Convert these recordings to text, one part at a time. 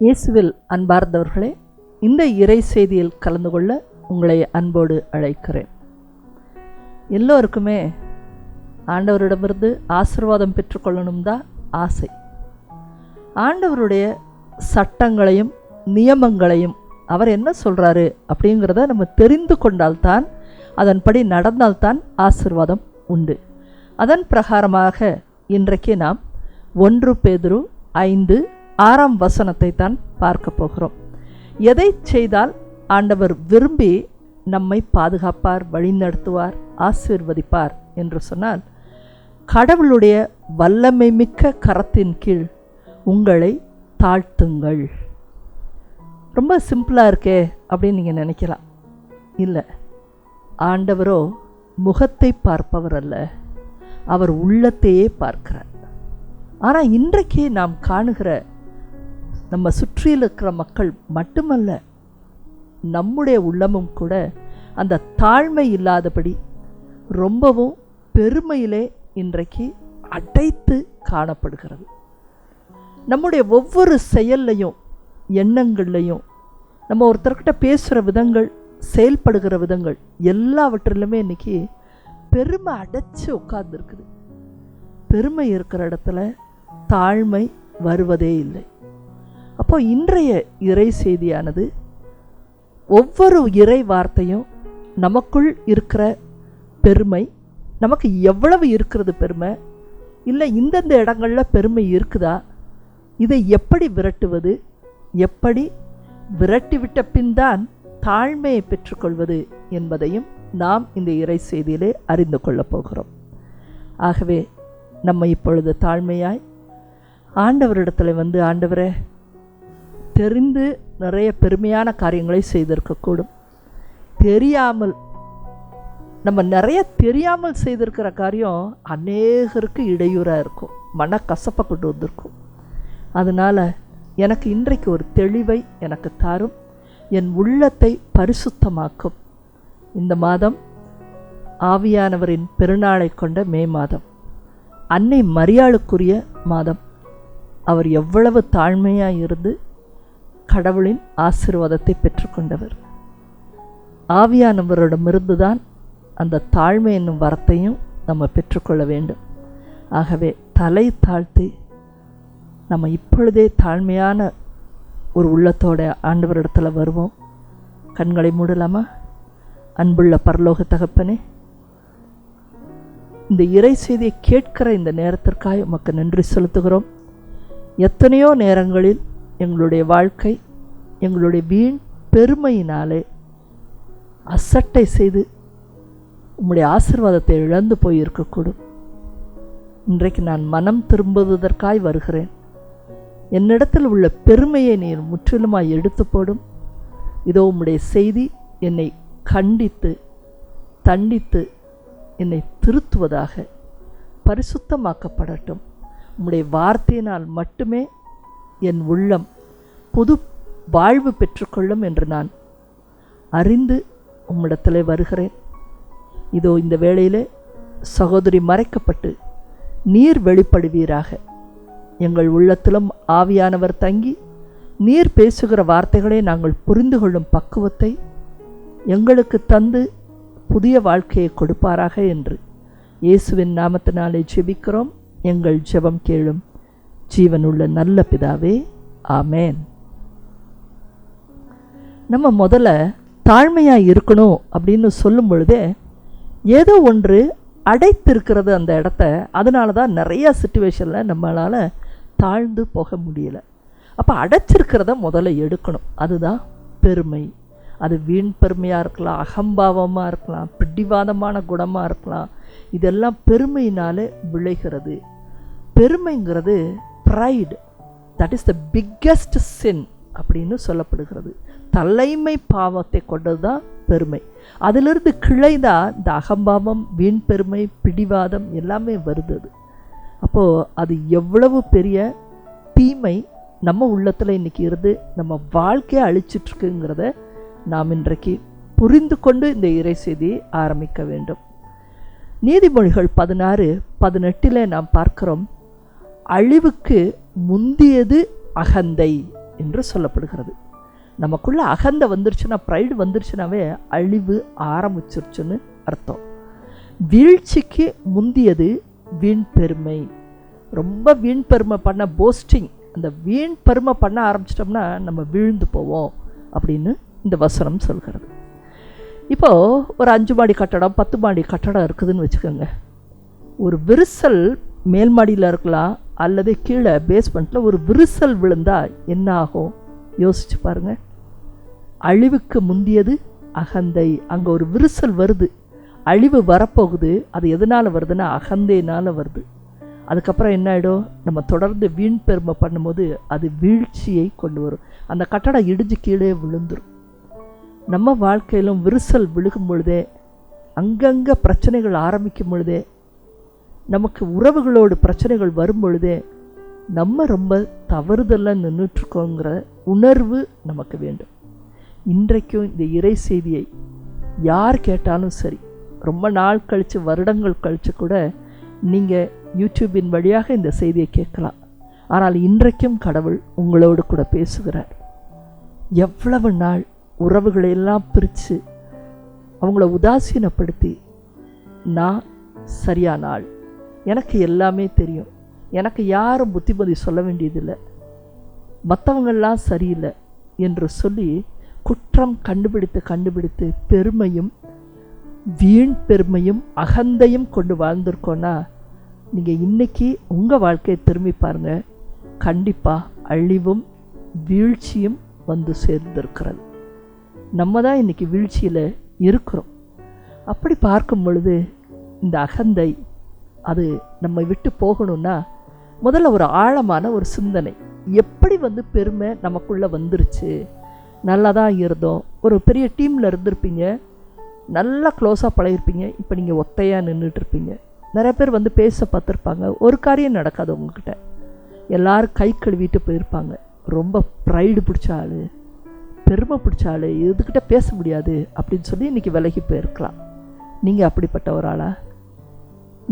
இயேசுவில் அன்பார்ந்தவர்களே, இந்த இறை செய்தியில் கலந்து கொள்ள உங்களை அன்போடு அழைக்கிறேன். எல்லோருக்குமே ஆண்டவரிடமிருந்து ஆசீர்வாதம் பெற்றுக்கொள்ளணும் தான் ஆசை. ஆண்டவருடைய சட்டங்களையும் நியமங்களையும் அவர் என்ன சொல்கிறாரு அப்படிங்கிறத நம்ம தெரிந்து கொண்டால்தான், அதன்படி நடந்தால்தான் ஆசீர்வாதம் உண்டு. அதன் பிரகாரமாக இன்றைக்கு நாம் 1 பேதுரு 5:6 வசனத்தை தான் பார்க்க போகிறோம். எதை செய்தால் ஆண்டவர் விரும்பி நம்மை பாதுகாப்பார், வழிநடத்துவார், ஆசீர்வதிப்பார் என்று சொன்னால், கடவுளுடைய வல்லமை மிக்க கரத்தின் கீழ் உங்களை தாழ்த்துங்கள். ரொம்ப சிம்பிளாக இருக்கே அப்படின்னு நீங்கள் நினைக்கலாம். இல்லை, ஆண்டவரோ முகத்தை பார்ப்பவர் அல்ல, அவர் உள்ளத்தையே பார்க்கிறார். ஆனால் இன்றைக்கு நாம் காணுகிற நம்ம சுற்றியில் இருக்கிற மக்கள் மட்டுமல்ல, நம்முடைய உள்ளமும் கூட அந்த தாழ்மை இல்லாதபடி ரொம்பவும் பெருமையிலே இன்றைக்கு அடைத்து காணப்படுகிறது. நம்முடைய ஒவ்வொரு செயல்லையும் எண்ணங்கள்லையும் நம்ம ஒருத்தர்கிட்ட பேசுகிற விதங்கள், செயல்படுகிற விதங்கள் எல்லாவற்றிலுமே இன்றைக்கி பெருமை அடைச்சி உட்கார்ந்துருக்குது. பெருமை இருக்கிற இடத்துல தாழ்மை வருவதே இல்லை. அப்போ இன்றைய இறை செய்தியானது ஒவ்வொரு இறை வார்த்தையும் நமக்குள் இருக்கிற பெருமை, நமக்கு எவ்வளவு இருக்கிறது பெருமை, இல்லை இந்தந்த இடங்களில் பெருமை இருக்குதா, இதை எப்படி விரட்டுவது, எப்படி விரட்டிவிட்ட பின் தான் தாழ்மையை பெற்றுக்கொள்வது என்பதையும் நாம் இந்த இறை செய்தியிலே அறிந்து கொள்ளப் போகிறோம். ஆகவே நம்ம இப்பொழுது தாழ்மையாய் ஆண்டவரிடத்தில் வந்து, ஆண்டவரே, தெரிந்து நிறைய பெருமையான காரியங்களை செய்திருக்கக்கூடும், தெரியாமல் நம்ம நிறைய தெரியாமல் செய்திருக்கிற காரியம் அநேகருக்கு இடையூறாக இருக்கும், மனக்கசப்பை கொண்டு வந்திருக்கும். அதனால் எனக்கு இன்றைக்கு ஒரு தெளிவை எனக்கு தாரும், என் உள்ளத்தை பரிசுத்தமாக்கும். இந்த மாதம் ஆவியானவரின் பெருநாளை கொண்ட மே மாதம், அன்னை மரியாளுக்குரிய மாதம். அவர் எவ்வளவு தாழ்மையாக இருந்து கடவுளின் ஆசீர்வாதத்தை பெற்றுக்கொண்டவர். ஆவியானவரிடமிருந்து தான் அந்த தாழ்மை என்னும் வரத்தையும் நம்ம பெற்றுக்கொள்ள வேண்டும். ஆகவே தலை தாழ்த்தி நம்ம இப்பொழுதே தாழ்மையான ஒரு உள்ளத்தோட ஆண்டவரிடத்தில் வருவோம். கண்களை மூடலாமா? அன்புள்ள பரலோக தகப்பனே, இந்த இறை செய்தியை கேட்கிற இந்த நேரத்திற்காக உமக்கு நன்றி செலுத்துகிறோம். எத்தனையோ நேரங்களில் எங்களுடைய வாழ்க்கை எங்களுடைய வீண் பெருமையினாலே அசட்டை செய்து உம்முடைய ஆசீர்வாதத்தை இழந்து போயிருக்கக்கூடும். இன்றைக்கு நான் மனம் திரும்புவதற்காய் வருகிறேன். என்னிடத்தில் உள்ள பெருமையை நீர் முற்றிலுமாய் எடுத்து போடும். இதோ உம்முடைய செய்தி என்னை கண்டித்து தண்டித்து என்னை திருத்துவதாக பரிசுத்தமாக்கப்படட்டும். உம்முடைய வார்த்தையினால் மட்டுமே என் உள்ளம் புது வாழ்வு பெற்றுக்கொள்ளும் என்று நான் அறிந்து உம்மிடத்திலே வருகிறேன். இதோ இந்த வேளையிலே சகோதரி மறைக்கப்பட்டு நீர் வெளிப்படுவீராக. எங்கள் உள்ளத்திலும் ஆவியானவர் தங்கி நீர் பேசுகிற வார்த்தைகளை நாங்கள் புரிந்து கொள்ளும் பக்குவத்தை எங்களுக்கு தந்து புதிய வாழ்க்கையை கொடுப்பாராக என்று இயேசுவின் நாமத்தினாலே ஜெபிக்கிறோம். எங்கள் ஜெபம் கேளும் ஜீவனுள்ள நல்ல பிதாவே, ஆமேன். நம்ம முதல்ல தாழ்மையாக இருக்கணும் அப்படின்னு சொல்லும் பொழுதே ஏதோ ஒன்று அடைத்திருக்கிறது அந்த இடத்த. அதனால தான் நிறையா சிச்சுவேஷனில் நம்மளால் தாழ்ந்து போக முடியலை. அப்போ அடைச்சிருக்கிறத முதல்ல எடுக்கணும். அதுதான் பெருமை. அது வீண் பெருமையாக இருக்கலாம், அகம்பாவமாக இருக்கலாம், பிடிவாதமான குணமாக இருக்கலாம். இதெல்லாம் பெருமையினாலே விளைகிறது. பெருமைங்கிறது pride, that is the biggest sin அப்படின்னு சொல்லப்படுகிறது. தலைமை பாவத்தை கொண்டது தான் பெருமை. அதிலிருந்து கிளைதான் இந்த அகம்பாவம், வீண் பெருமை, பிடிவாதம் எல்லாமே வருது. அப்போது அது எவ்வளவு பெரிய தீமை நம்ம உள்ளத்தில் இன்றைக்கி இருந்து நம்ம வாழ்க்கையை அழிச்சிட்ருக்குங்கிறத நாம் இன்றைக்கு புரிந்து கொண்டு இந்த இறை செய்தியை ஆரம்பிக்க வேண்டும். நீதிமொழிகள் 16:18 நாம் பார்க்கிறோம், அழிவுக்கு முந்தியது அகந்தை என்று சொல்லப்படுகிறது. நமக்குள்ள அகந்தை வந்துருச்சுன்னா, ப்ரைடு வந்துருச்சுனாவே அழிவு ஆரம்பிச்சிருச்சுன்னு அர்த்தம். வீழ்ச்சிக்கு முந்தியது வீண் பெருமை. ரொம்ப வீண் பெருமை பண்ண, போஸ்டிங், அந்த வீண் பெருமை பண்ண ஆரம்பிச்சிட்டோம்னா நம்ம வீழ்ந்து போவோம் அப்படின்னு இந்த வசனம் சொல்கிறது. இப்போது ஒரு 5 மாடி கட்டடம் 10 மாடி கட்டடம் இருக்குதுன்னு வச்சுக்கோங்க. ஒரு விரிசல் மேல் மாடியில் இருக்கலாம், அல்லது கீழே பேஸ்மெண்ட்டில் ஒரு விரிசல் விழுந்தால் என்ன ஆகும் யோசிச்சு பாருங்கள். அழிவுக்கு முந்தியது அகந்தை. அங்கே ஒரு விரிசல் வருது, அழிவு வரப்போகுது. அது எதனால் வருதுன்னா அகந்தையினால் வருது. அதுக்கப்புறம் என்ன ஆகிடும், நம்ம தொடர்ந்து வீண் பெருமை பண்ணும்போது அது வீழ்ச்சியை கொண்டு வரும். அந்த கட்டடம் இடிஞ்சு கீழே விழுந்துடும். நம்ம வாழ்க்கையிலும் விரிசல் விழுகும் பொழுதே, அங்கங்கே பிரச்சனைகள் ஆரம்பிக்கும் பொழுதே, நமக்கு உறவுகளோடு பிரச்சனைகள் வரும் பொழுதே நம்ம ரொம்ப தவறுதெல்லாம் நின்றுட்டுருக்கோங்கிற உணர்வு நமக்கு வேண்டும். இன்றைக்கும் இந்த இறை செய்தியை யார் கேட்டாலும் சரி, ரொம்ப நாள் கழித்து வருடங்கள் கழித்து கூட நீங்கள் யூடியூபின் வழியாக இந்த செய்தியை கேட்கலாம். ஆனால் இன்றைக்கும் கடவுள் உங்களோடு கூட பேசுகிறார். எவ்வளவு நாள் உறவுகளை எல்லாம் பிரித்து அவங்கள உதாசீனப்படுத்தி, நான் சரியான ஆள், எனக்கு எல்லாமே தெரியும், எனக்கு யாரும் புத்திமதி சொல்ல வேண்டியதில்லை, மற்றவங்கள்லாம் சரியில்லை என்று சொல்லி குற்றம் கண்டுபிடித்து பெருமையும் வீண் பெருமையும் அகந்தையும் கொண்டு வாழ்ந்திருக்கோன்னா, நீங்கள் இன்றைக்கி உங்கள் வாழ்க்கையை திரும்பி பாருங்கள். கண்டிப்பாக அழிவும் வீழ்ச்சியும் வந்து சேர்ந்திருக்கிறது. நம்ம தான் இன்றைக்கி வீழ்ச்சியில் இருக்கிறோம். அப்படி பார்க்கும் பொழுது இந்த அகந்தை அது நம்ம விட்டு போகணும்னா முதல்ல ஒரு ஆழமான ஒரு சிந்தனை. எப்படி பெருமை நமக்குள்ளே வந்துருச்சு? நல்லா தான் இருந்தோம், ஒரு பெரிய டீமில் இருந்திருப்பீங்க, நல்லா க்ளோஸாக பழகிருப்பீங்க. இப்போ நீங்கள் ஒத்தையாக நின்றுட்டுருப்பீங்க. நிறைய பேர் பேச பார்த்துருப்பாங்க, ஒரு காரியம் நடக்காது உங்ககிட்ட. எல்லோரும் கை கழுவிட்டு போயிருப்பாங்க. ரொம்ப ப்ரைடு பிடிச்ச ஆள், பெருமை பிடிச்ச ஆள், இதுக்கிட்ட பேச முடியாது அப்படின்னு சொல்லி இன்றைக்கி விலகி போயிருக்கலாம். நீங்கள் அப்படிப்பட்ட ஒரு ஆளா?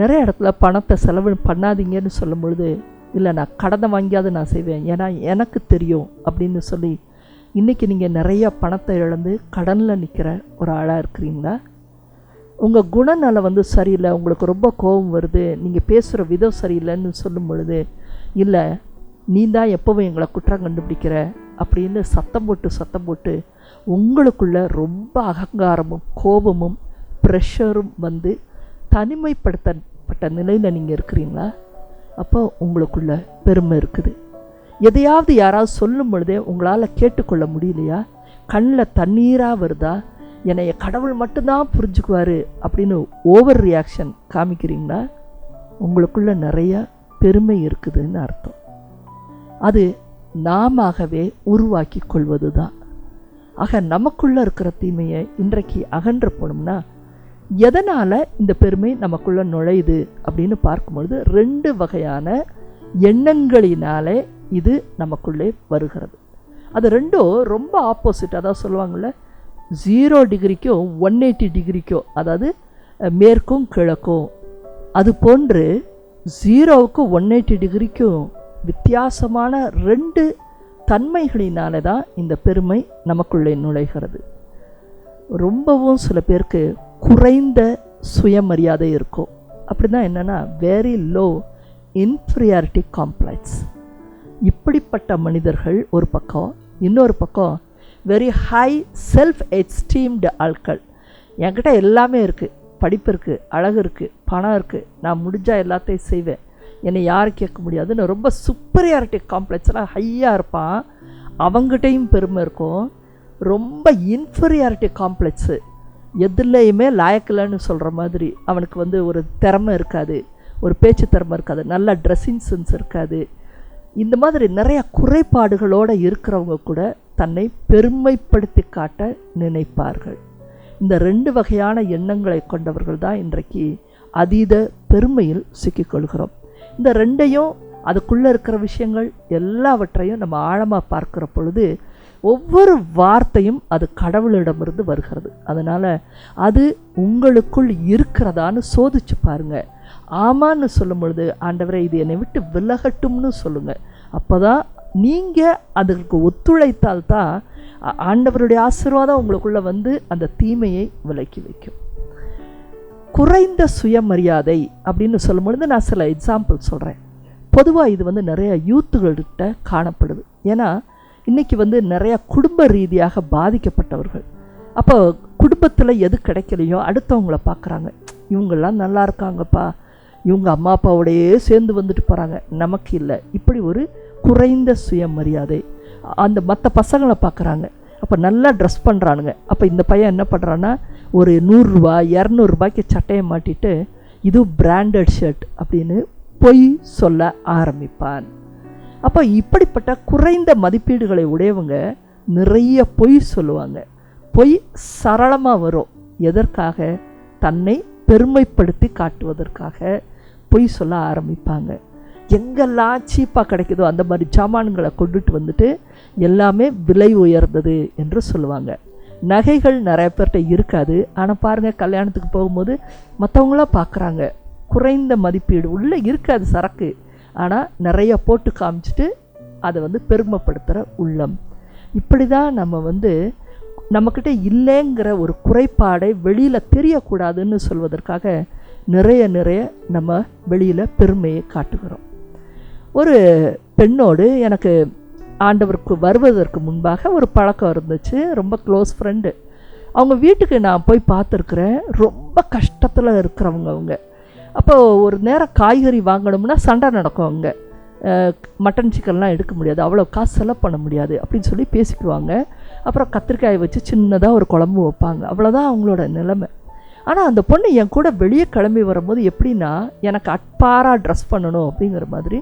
நிறைய இடத்துல பணத்தை செலவு பண்ணாதீங்கன்னு சொல்லும் பொழுது, இல்லை நான் கடனை வாங்கியாவது நான் செய்வேன், ஏன்னா எனக்கு தெரியும் அப்படின்னு சொல்லி இன்றைக்கி நீங்கள் நிறைய பணத்தை இழந்து கடனில் நிற்கிற ஒரு ஆளாக இருக்கிறீங்களா? உங்கள் குணநலம் சரியில்லை, உங்களுக்கு ரொம்ப கோபம் வருது, நீங்கள் பேசுகிற விதம் சரியில்லைன்னு சொல்லும் பொழுது, இல்லை நீ தான் எப்போவும் எங்களை குற்றம் கண்டுபிடிக்கிற அப்படின்னு சத்தம் போட்டு உங்களுக்குள்ள ரொம்ப அகங்காரமும் கோபமும் ப்ரெஷரும் தனிமைப்படுத்தப்பட்ட நிலையில் நீங்கள் இருக்கிறீங்களா? அப்போ உங்களுக்குள்ள பெருமை இருக்குது. எதையாவது யாராவது சொல்லும் பொழுதே உங்களால் கேட்டுக்கொள்ள முடியலையா? கண்ணில் தண்ணீராக வருதா? என்னைய கடவுள் மட்டும்தான் புரிஞ்சுக்குவார் அப்படின்னு ஓவர் ரியாக்ஷன் காமிக்கிறீங்களா? உங்களுக்குள்ள நிறைய பெருமை இருக்குதுன்னு அர்த்தம். அது நாமவே உருவாக்கி கொள்வது தான். ஆக நமக்குள்ளே இருக்கிற தீமையை இன்றைக்கு அகன்ற போனோம்னா, எதனால் இந்த பெருமை நமக்குள்ளே நுழையுது அப்படின்னு பார்க்கும்பொழுது 2 வகையான எண்ணங்களினாலே இது நமக்குள்ளே வருகிறது. அது ரெண்டும் ரொம்ப ஆப்போசிட். அதாவது சொல்லுவாங்கள்ல, 0 டிகிரிக்கும் 180 டிகிரிக்கோ, அதாவது மேற்கும் கிழக்கும், அது போன்று 0க்கும் 180 டிகிரிக்கும் வித்தியாசமான 2 தன்மைகளினால தான் இந்த பெருமை நமக்குள்ளே நுழைகிறது. ரொம்பவும் சில பேருக்கு குறைந்த சுயமரியாதை இருக்கும். அப்படின்னா என்னென்னா, வெரி லோ இன்ஃபீரியாரிட்டி காம்ப்ளெக்ஸ். இப்படிப்பட்ட மனிதர்கள் ஒரு பக்கம், இன்னொரு பக்கம் வெரி ஹை செல்ஃப் எஸ்டீம்டு ஆட்கள். என்கிட்ட எல்லாமே இருக்குது, படிப்பு இருக்குது, அழகு இருக்குது, பணம் இருக்குது, நான் முடிஞ்சால் எல்லாத்தையும் செய்வேன், என்னை யாரும் கேட்க முடியாதுன்னு ரொம்ப சுப்பீரியாரிட்டி காம்ப்ளெக்ஸ்லாம் ஹையாக இருப்பான். அவங்ககிட்டையும் பெருமை இருக்கும். ரொம்ப இன்ஃபீரியாரிட்டி காம்ப்ளெக்ஸு, எதுலேயுமே லாயக்கில்லைன்னு சொல்கிற மாதிரி அவனுக்கு ஒரு திறமை இருக்காது, ஒரு பேச்சு திறமை இருக்காது, நல்ல ட்ரெஸ்ஸிங் சென்ஸ் இருக்காது. இந்த மாதிரி நிறையா குறைபாடுகளோடு இருக்கிறவங்க கூட தன்னை பெருமைப்படுத்தி காட்ட நினைப்பார்கள். இந்த 2 வகையான எண்ணங்களை கொண்டவர்கள் தான் இன்றைக்கு அதீத பெருமையில் சிக்கிக்கொள்கிறோம். இந்த 2ஐயும், அதுக்குள்ளே இருக்கிற விஷயங்கள் எல்லாவற்றையும் நம்ம ஆழமாக பார்க்குற பொழுது ஒவ்வொரு வார்த்தையும் அது கடவுளிடமிருந்து வருகிறது. அதனால் அது உங்களுக்குள் இருக்கிறதான்னு சோதிச்சு பாருங்கள். ஆமான்னு சொல்லும் பொழுது, ஆண்டவரே இது என்னை விட்டு விலகட்டும்னு சொல்லுங்கள். அப்போ தான் நீங்கள் அதற்கு ஒத்துழைத்தால்தான் ஆண்டவருடைய ஆசீர்வாதம் உங்களுக்குள்ளே வந்து அந்த தீமையை விலக்கி வைக்கும். குறைந்த சுயமரியாதை அப்படின்னு சொல்லும்பொழுது நான் சில எக்ஸாம்பிள் சொல்கிறேன். பொதுவாக இது வந்து நிறைய யூத்துகள்கிட்ட காணப்படுது. ஏன்னா இன்றைக்கி வந்து நிறைய குடும்ப ரீதியாக பாதிக்கப்பட்டவர்கள். அப்போ குடும்பத்தில் எது கிடைக்கலையோ அடுத்தவங்கள பார்க்குறாங்க. இவங்கெல்லாம் நல்லா இருக்காங்கப்பா, இவங்க அம்மா அப்பாவோடையே சேர்ந்து வந்துட்டு போகிறாங்க, நமக்கு இல்லை. இப்படி ஒரு குறைந்த சுயமரியாதை. அந்த மற்ற பசங்களை பார்க்குறாங்க, அப்போ நல்லா ட்ரெஸ் பண்ணுறானுங்க. அப்போ இந்த பையன் என்ன பண்ணுறான்னா ஒரு 100 ரூபா 200 ரூபாய்க்கு சட்டையை மாட்டிட்டு இது பிராண்டட் ஷர்ட் அப்படின்னு பொய் சொல்ல ஆரம்பிப்பான். அப்போ இப்படிப்பட்ட குறைந்த மதிப்பீடுகளை உடையவங்க நிறைய பொய் சொல்லுவாங்க. பொய் சரளமாக வரும். எதற்காக? தன்னை பெருமைப்படுத்தி காட்டுவதற்காக பொய் சொல்ல ஆரம்பிப்பாங்க. எங்கெல்லாம் சீப்பாக கிடைக்குதோ அந்த மாதிரி சாமான்களை கொண்டுட்டு வந்துட்டு எல்லாமே விலை உயர்ந்தது என்று சொல்லுவாங்க. நகைகள் நிறைய பேர்கிட்ட இருக்காது. ஆனால் பாருங்கள், கல்யாணத்துக்கு போகும்போது மற்றவங்களாம் பார்க்குறாங்க, குறைந்த மதிப்பீடு உள்ளே இருக்காது சரக்கு, ஆனால் நிறைய போட்டு காமிச்சிட்டு அதை வந்து பெருமைப்படுத்துகிற உள்ளம். இப்படி தான் நம்ம வந்து நம்மக்கிட்ட இல்லைங்கிற ஒரு குறைபாடை வெளியில் தெரியக்கூடாதுன்னு சொல்வதற்காக நிறைய நம்ம வெளியில் பெருமையை காட்டுகிறோம். ஒரு பெண்ணோடு எனக்கு ஆண்டவருக்கு வருவதற்கு முன்பாக ஒரு பழக்கம் இருந்துச்சு. ரொம்ப க்ளோஸ் ஃப்ரெண்டு. அவங்க வீட்டுக்கு நான் போய் பார்த்துருக்குறேன். ரொம்ப கஷ்டத்தில் இருக்கிறவங்க அவங்க. அப்போது ஒரு நேரம் காய்கறி வாங்கணும்னா சண்டை நடக்கும். அங்கே மட்டன் சிக்கன்லாம் எடுக்க முடியாது, அவ்வளோ காசு செலவு பண்ண முடியாது அப்படின்னு சொல்லி பேசிக்குவாங்க. அப்புறம் கத்திரிக்காயை வச்சு சின்னதாக ஒரு குழம்பு வைப்பாங்க. அவ்வளோதான் அவங்களோட நிலைமை. ஆனால் அந்த பொண்ணு என் கூட வெளியே கிளம்பி வரும்போது எப்படின்னா, எனக்கு அட்பாராக ட்ரெஸ் பண்ணணும் அப்படிங்கிற மாதிரி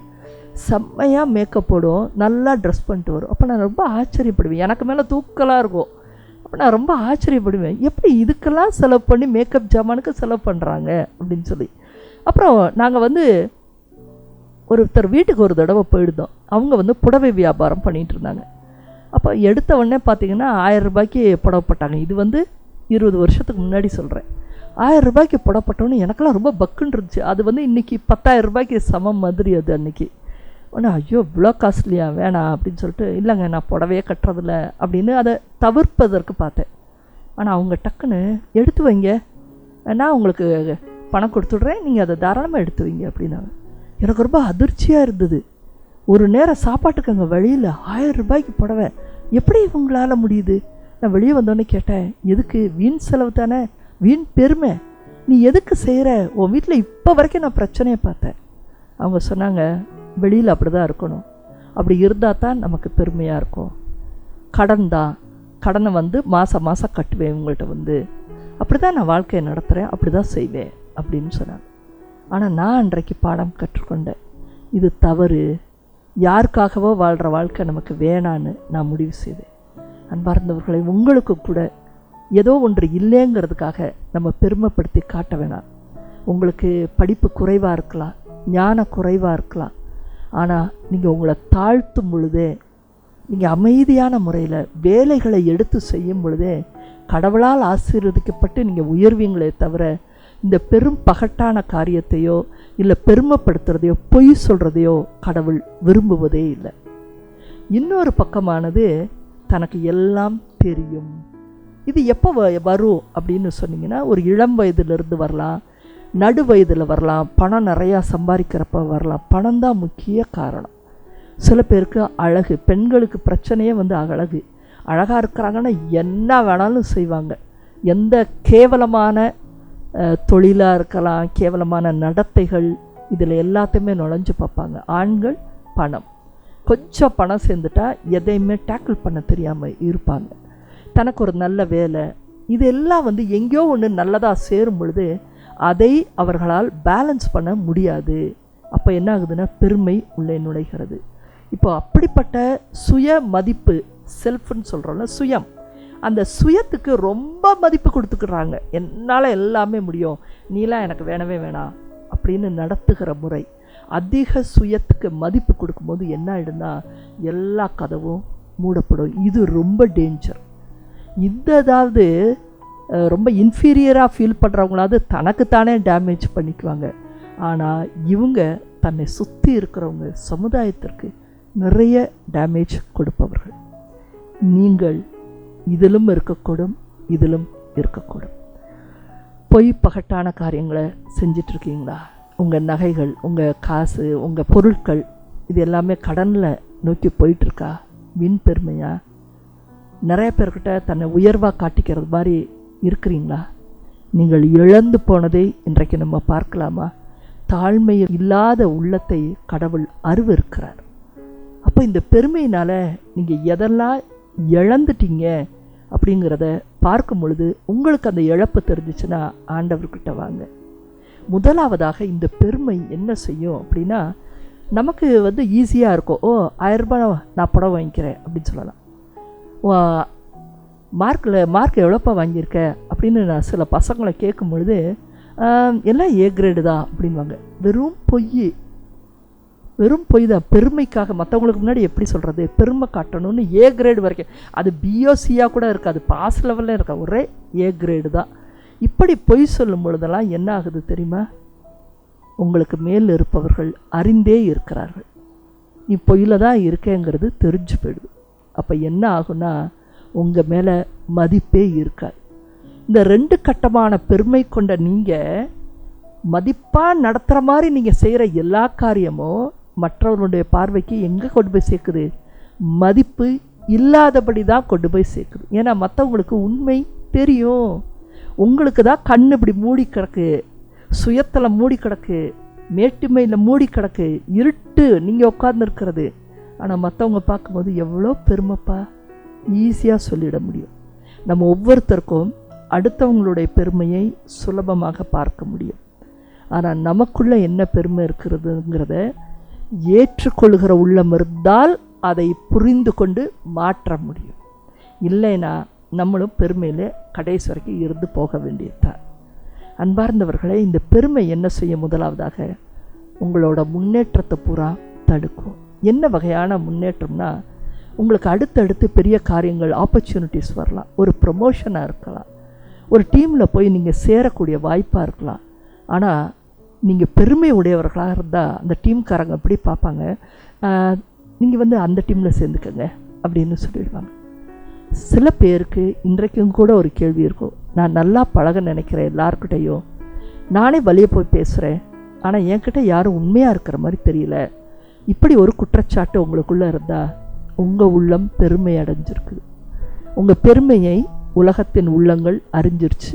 செம்மையாக மேக்கப் போடும், நல்லா ட்ரெஸ் பண்ணிட்டு வரும். அப்போ நான் ரொம்ப ஆச்சரியப்படுவேன். எனக்கு மேலே தூக்கலாக இருக்கும். அப்போ நான் ரொம்ப ஆச்சரியப்படுவேன், எப்படி இதுக்கெல்லாம் செலவு பண்ணி மேக்கப் ஜாமானுக்கு செலவு பண்ணுறாங்க அப்படின்னு சொல்லி. அப்புறம் நாங்கள் வந்து ஒருத்தர் வீட்டுக்கு ஒரு தடவை போயிடுதோம். அவங்க வந்து புடவை வியாபாரம் பண்ணிகிட்டு இருந்தாங்க. அப்போ எடுத்த உடனே பார்த்திங்கன்னா 1000 ரூபாய்க்கு புடவை போட்டாங்க. இது வந்து 20 வருஷத்துக்கு முன்னாடி சொல்கிறேன். 1000 ரூபாய்க்கு புடப்பட்டோன்னு எனக்கெல்லாம் ரொம்ப பக்குன்னு இருந்துச்சு. அது வந்து இன்றைக்கி 10,000 ரூபாய்க்கு சமம் மாதிரி. அது அன்றைக்கி ஆனால் ஐயோ இவ்வளோ காஸ்ட்லியா, வேணாம் அப்படின்னு சொல்லிட்டு, இல்லைங்க நான் புடவையே கட்டுறதில்ல அப்படின்னு அதை தவிர்ப்பதற்கு பார்த்தேன். ஆனால் அவங்க டக்குன்னு எடுத்து வைங்க, நான் உங்களுக்கு பணம் கொடுத்துட்றேன், நீங்கள் அதை தாராளமாக எடுத்து வைங்க அப்படின்னாங்க. எனக்கு ரொம்ப அதிர்ச்சியாக இருந்தது. ஒரு நேரம் சாப்பாட்டுக்கு அங்கே வழியில் 1000 ரூபாய்க்கு புடவை எப்படி இவங்களால் முடியுது? நான் வெளியே வந்தோடனே கேட்டேன், எதுக்கு? வீண் செலவு தானே, வீண் பெருமை, நீ எதுக்கு செய்கிற? உன் வீட்டில் இப்போ வரைக்கும் நான் பிரச்சனையை பார்த்தேன். அவங்க சொன்னாங்க, வெளியில் அப்படி தான் இருக்கணும், அப்படி இருந்தால் தான் நமக்கு பெருமையாக இருக்கும். கடன் தான், கடனை வந்து மாதம் மாதம் கட்டுவேன் உங்கள்கிட்ட வந்து, அப்படி தான் நான் வாழ்க்கையை நடத்துகிறேன், அப்படி தான் செய்வேன் அப்படின்னு சொன்னாங்க. ஆனால் நான் அன்றைக்கு பாடம் கற்றுக்கொண்டேன், இது தவறு, யாருக்காகவோ வாழ்கிற வாழ்க்கை நமக்கு வேணான்னு நான் முடிவு செய்தேன். அன்பார்ந்தவர்களை, உங்களுக்கு கூட ஏதோ ஒன்று இல்லைங்கிறதுக்காக நம்ம பெருமைப்படுத்தி காட்ட வேணாம். உங்களுக்கு படிப்பு குறைவாக இருக்கலாம், ஞான குறைவாக இருக்கலாம். ஆனால் நீங்கள் உங்களை தாழ்த்தும் பொழுதே, நீங்கள் அமைதியான முறையில் வேலைகளை எடுத்து செய்யும் பொழுதே கடவுளால் ஆசீர்வதிக்கப்பட்டு நீங்கள் உயர்வீங்களே தவிர, இந்த பெரும் பகட்டான காரியத்தையோ இல்லை பெருமைப்படுத்துறதையோ பொய் சொல்கிறதையோ கடவுள் விரும்புவதே இல்லை. இன்னொரு பக்கமானது தனக்கு எல்லாம் தெரியும். இது எப்போ வரும் அப்படின்னு சொன்னீங்கன்னா, ஒரு இளம் வயதிலிருந்து வரலாம், நடு வயதில் வரலாம், பணம் நிறையா சம்பாதிக்கிறப்ப வரலாம். பணம் தான் முக்கிய காரணம். சில பேருக்கு அழகு, பெண்களுக்கு பிரச்சனையே வந்து அழகு. அழகாக இருக்கிறாங்கன்னா என்ன வேணாலும் செய்வாங்க. எந்த கேவலமான தொழிலாக இருக்கலாம், கேவலமான நடத்தைகள், இதில் எல்லாத்தையுமே நுழைஞ்சு பார்ப்பாங்க. ஆண்கள் பணம், கொஞ்சம் பணம் சேர்ந்துட்டா எதையுமே டேக்கிள் பண்ண தெரியாமல் இருப்பாங்க. தனக்கு ஒரு நல்ல வேலை, இதெல்லாம் வந்து எங்கேயோ ஒன்று நல்லதாக சேரும் பொழுது அதை அவர்களால் பேலன்ஸ் பண்ண முடியாது. அப்போ என்ன ஆகுதுன்னா பெருமை உள்ளே நுழைகிறது. இப்போ அப்படிப்பட்ட சுய மதிப்பு, செல்ஃப்னு சொல்கிறோம்ல, சுயம், அந்த சுயத்துக்கு ரொம்ப மதிப்பு கொடுத்துக்கிறாங்க. என்னால் எல்லாமே முடியும், நீலாம் எனக்கு வேணவே வேணாம் அப்படின்னு நடத்துகிற முறை. அதிக சுயத்துக்கு மதிப்பு கொடுக்கும்போது என்ன ஆகிடும்னா எல்லா கதவும் மூடப்படும். இது ரொம்ப டேஞ்சர். இந்த ரொம்ப இன்ஃபீரியராக ஃபீல் பண்ணுறவங்களாவது தனக்குத்தானே டேமேஜ் பண்ணிக்குவாங்க. ஆனால் இவங்க தன்னை சுற்றி இருக்கிறவங்க, சமுதாயத்திற்கு நிறைய டேமேஜ் கொடுப்பவர்கள். நீங்கள் இதிலும் இருக்கக்கூடும், இதிலும் இருக்கக்கூடும். பொய் பகட்டான காரியங்களை செஞ்சிட்ருக்கீங்களா? உங்கள் நகைகள், உங்கள் காசு, உங்கள் பொருட்கள் இது எல்லாமே கடனில் நோக்கி போயிட்டுருக்கா? வீண் பெருமையா? நிறைய பேர்கிட்ட தன்னை உயர்வாக காட்டிக்கிறது மாதிரி இருக்கிறீங்களா? நீங்கள் இழந்து போனதை இன்றைக்கு நம்ம பார்க்கலாமா? தாழ்மை இல்லாத உள்ளத்தை கடவுள் அருவருக்கிறார். அப்போ இந்த பெருமையினால் நீங்கள் எதெல்லாம் இழந்துட்டீங்க அப்படிங்கிறத பார்க்கும் பொழுது உங்களுக்கு அந்த இழப்பு தெரிஞ்சிச்சுன்னா ஆண்டவர்கிட்ட வாங்க. முதலாவதாக இந்த பெருமை என்ன செய்யும் அப்படின்னா, நமக்கு ஈஸியாக இருக்கும். 1000 ரூபாய் நான் படம் வாங்கிக்கிறேன் அப்படின்னு சொல்லலாம். மார்க் எவ்வளோப்பா வாங்கியிருக்க அப்படின்னு நான் சில பசங்களை கேட்கும் பொழுது எல்லாம் ஏ கிரேடு தான் அப்படின்வாங்க. வெறும் பொய் தான். பெருமைக்காக மற்றவங்களுக்கு முன்னாடி எப்படி சொல்கிறது, பெருமை காட்டணும்னு ஏ கிரேடு வரைக்கும், அது பிஓசியாக கூட இருக்காது, பாஸ் லெவலில் இருக்கா, ஒரே ஏ கிரேடு தான். இப்படி பொய் சொல்லும் பொழுதெல்லாம் என்ன ஆகுது தெரியுமா? உங்களுக்கு மேல் இருப்பவர்கள் அறிந்தே இருக்கிறார்கள், நீ பொய்யில் தான் இருக்கேங்கிறது தெரிஞ்சு போயிடுது. அப்போ என்ன ஆகுனா, உங்கள் மேலே மதிப்பே இருக்காது. இந்த 2 கட்டமான பெருமை கொண்ட நீங்கள் மதிப்பாக நடத்துகிற மாதிரி நீங்கள் செய்கிற எல்லா காரியமும் மற்றவர்களுடைய பார்வைக்கு எங்கே கொண்டு போய் சேர்க்குது? மதிப்பு இல்லாதபடி தான் கொண்டு போய் சேர்க்குது. ஏன்னா மற்றவங்களுக்கு உண்மை தெரியும். உங்களுக்கு தான் கண் இப்படி மூடி கிடக்கு, சுயத்தில் மூடி கிடக்கு, மேட்டுமையில் மூடி கிடக்கு, இருட்டு நீங்கள் உட்கார்ந்துருக்கிறது. ஆனால் மற்றவங்க பார்க்கும்போது எவ்வளோ பெருமைப்பா, ஈஸியாக சொல்லிட முடியும். நம்ம ஒவ்வொருத்தருக்கும் அடுத்தவங்களுடைய பெருமையை சுலபமாக பார்க்க முடியும். ஆனால் நமக்குள்ளே என்ன பெருமை இருக்கிறதுங்கிறத ஏற்றுக்கொள்கிற உள்ளம் இருந்தால் அதை புரிந்து கொண்டு மாற்ற முடியும். இல்லைன்னா நம்மளும் பெருமையில் கடைசி வரைக்கும் இருந்து போக வேண்டியதுதான். அன்பார்ந்தவர்களே, இந்த பெருமை என்ன செய்ய? முதலாவதாக உங்களோட முன்னேற்றத்தை பூரா தடுக்கும். என்ன வகையான முன்னேற்றம்னா, உங்களுக்கு அடுத்தடுத்து பெரிய காரியங்கள், ஆப்பர்ச்சுனிட்டிஸ் வரலாம். ஒரு ப்ரமோஷனாக இருக்கலாம், ஒரு டீமில் போய் நீங்கள் சேரக்கூடிய வாய்ப்பாக இருக்கலாம். ஆனால் நீங்கள் பெருமை உடையவர்களாக இருந்தால் அந்த டீம்காரங்க எப்படி பார்ப்பாங்க? நீங்கள் அந்த டீமில் சேர்ந்துக்கங்க அப்படின்னு சொல்லிடுவாங்க. சில பேருக்கு இன்றைக்கும் கூட ஒரு கேள்வி இருக்கும், நான் நல்லா பழக நினைக்கிறேன் எல்லாருக்கிட்டையும், நானே வழியே போய் பேசுகிறேன், ஆனால் என்கிட்ட யாரும் உண்மையாக இருக்கிற மாதிரி தெரியல. இப்படி ஒரு குற்றச்சாட்டு உங்களுக்குள்ளே இருந்தால் உங்கள் உள்ளம் பெருமை அடைஞ்சிருக்கு. உங்கள் பெருமையை உலகத்தின் உள்ளங்கள் அறிஞ்சிருச்சு,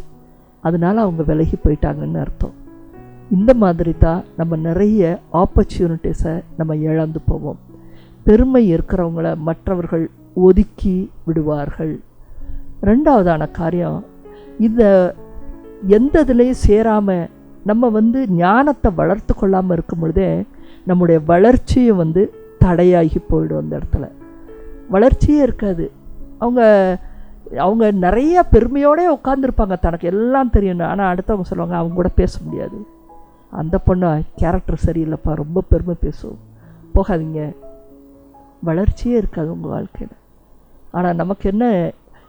அதனால் அவங்க விலகி போயிட்டாங்கன்னு அர்த்தம். இந்த மாதிரி தான் நம்ம நிறைய ஆப்பர்ச்சுனிட்டிஸை நம்ம இழந்து போவோம். பெருமை இருக்கிறவங்கள மற்றவர்கள் ஒதுக்கி விடுவார்கள். 2வதான காரியம், இந்த எந்த இதுலேயும் சேராமல் நம்ம ஞானத்தை வளர்த்து கொள்ளாமல் இருக்கும் பொழுதே நம்முடைய வளர்ச்சியும் தடையாகி போயிடும். அந்த இடத்துல வளர்ச்சியே இருக்காது. அவங்க நிறைய பெருமையோடே உட்காந்துருப்பாங்க, தனக்கு எல்லாம் தெரியும். ஆனால் அடுத்தவங்க சொல்லுவாங்க, அவங்க கூட பேச முடியாது, அந்த பொண்ணு கேரக்டர் சரியில்லைப்பா, ரொம்ப பெருமை பேசும், போகாதீங்க. வளர்ச்சியே இருக்காது உங்கள் வாழ்க்கையில். ஆனால் நமக்கு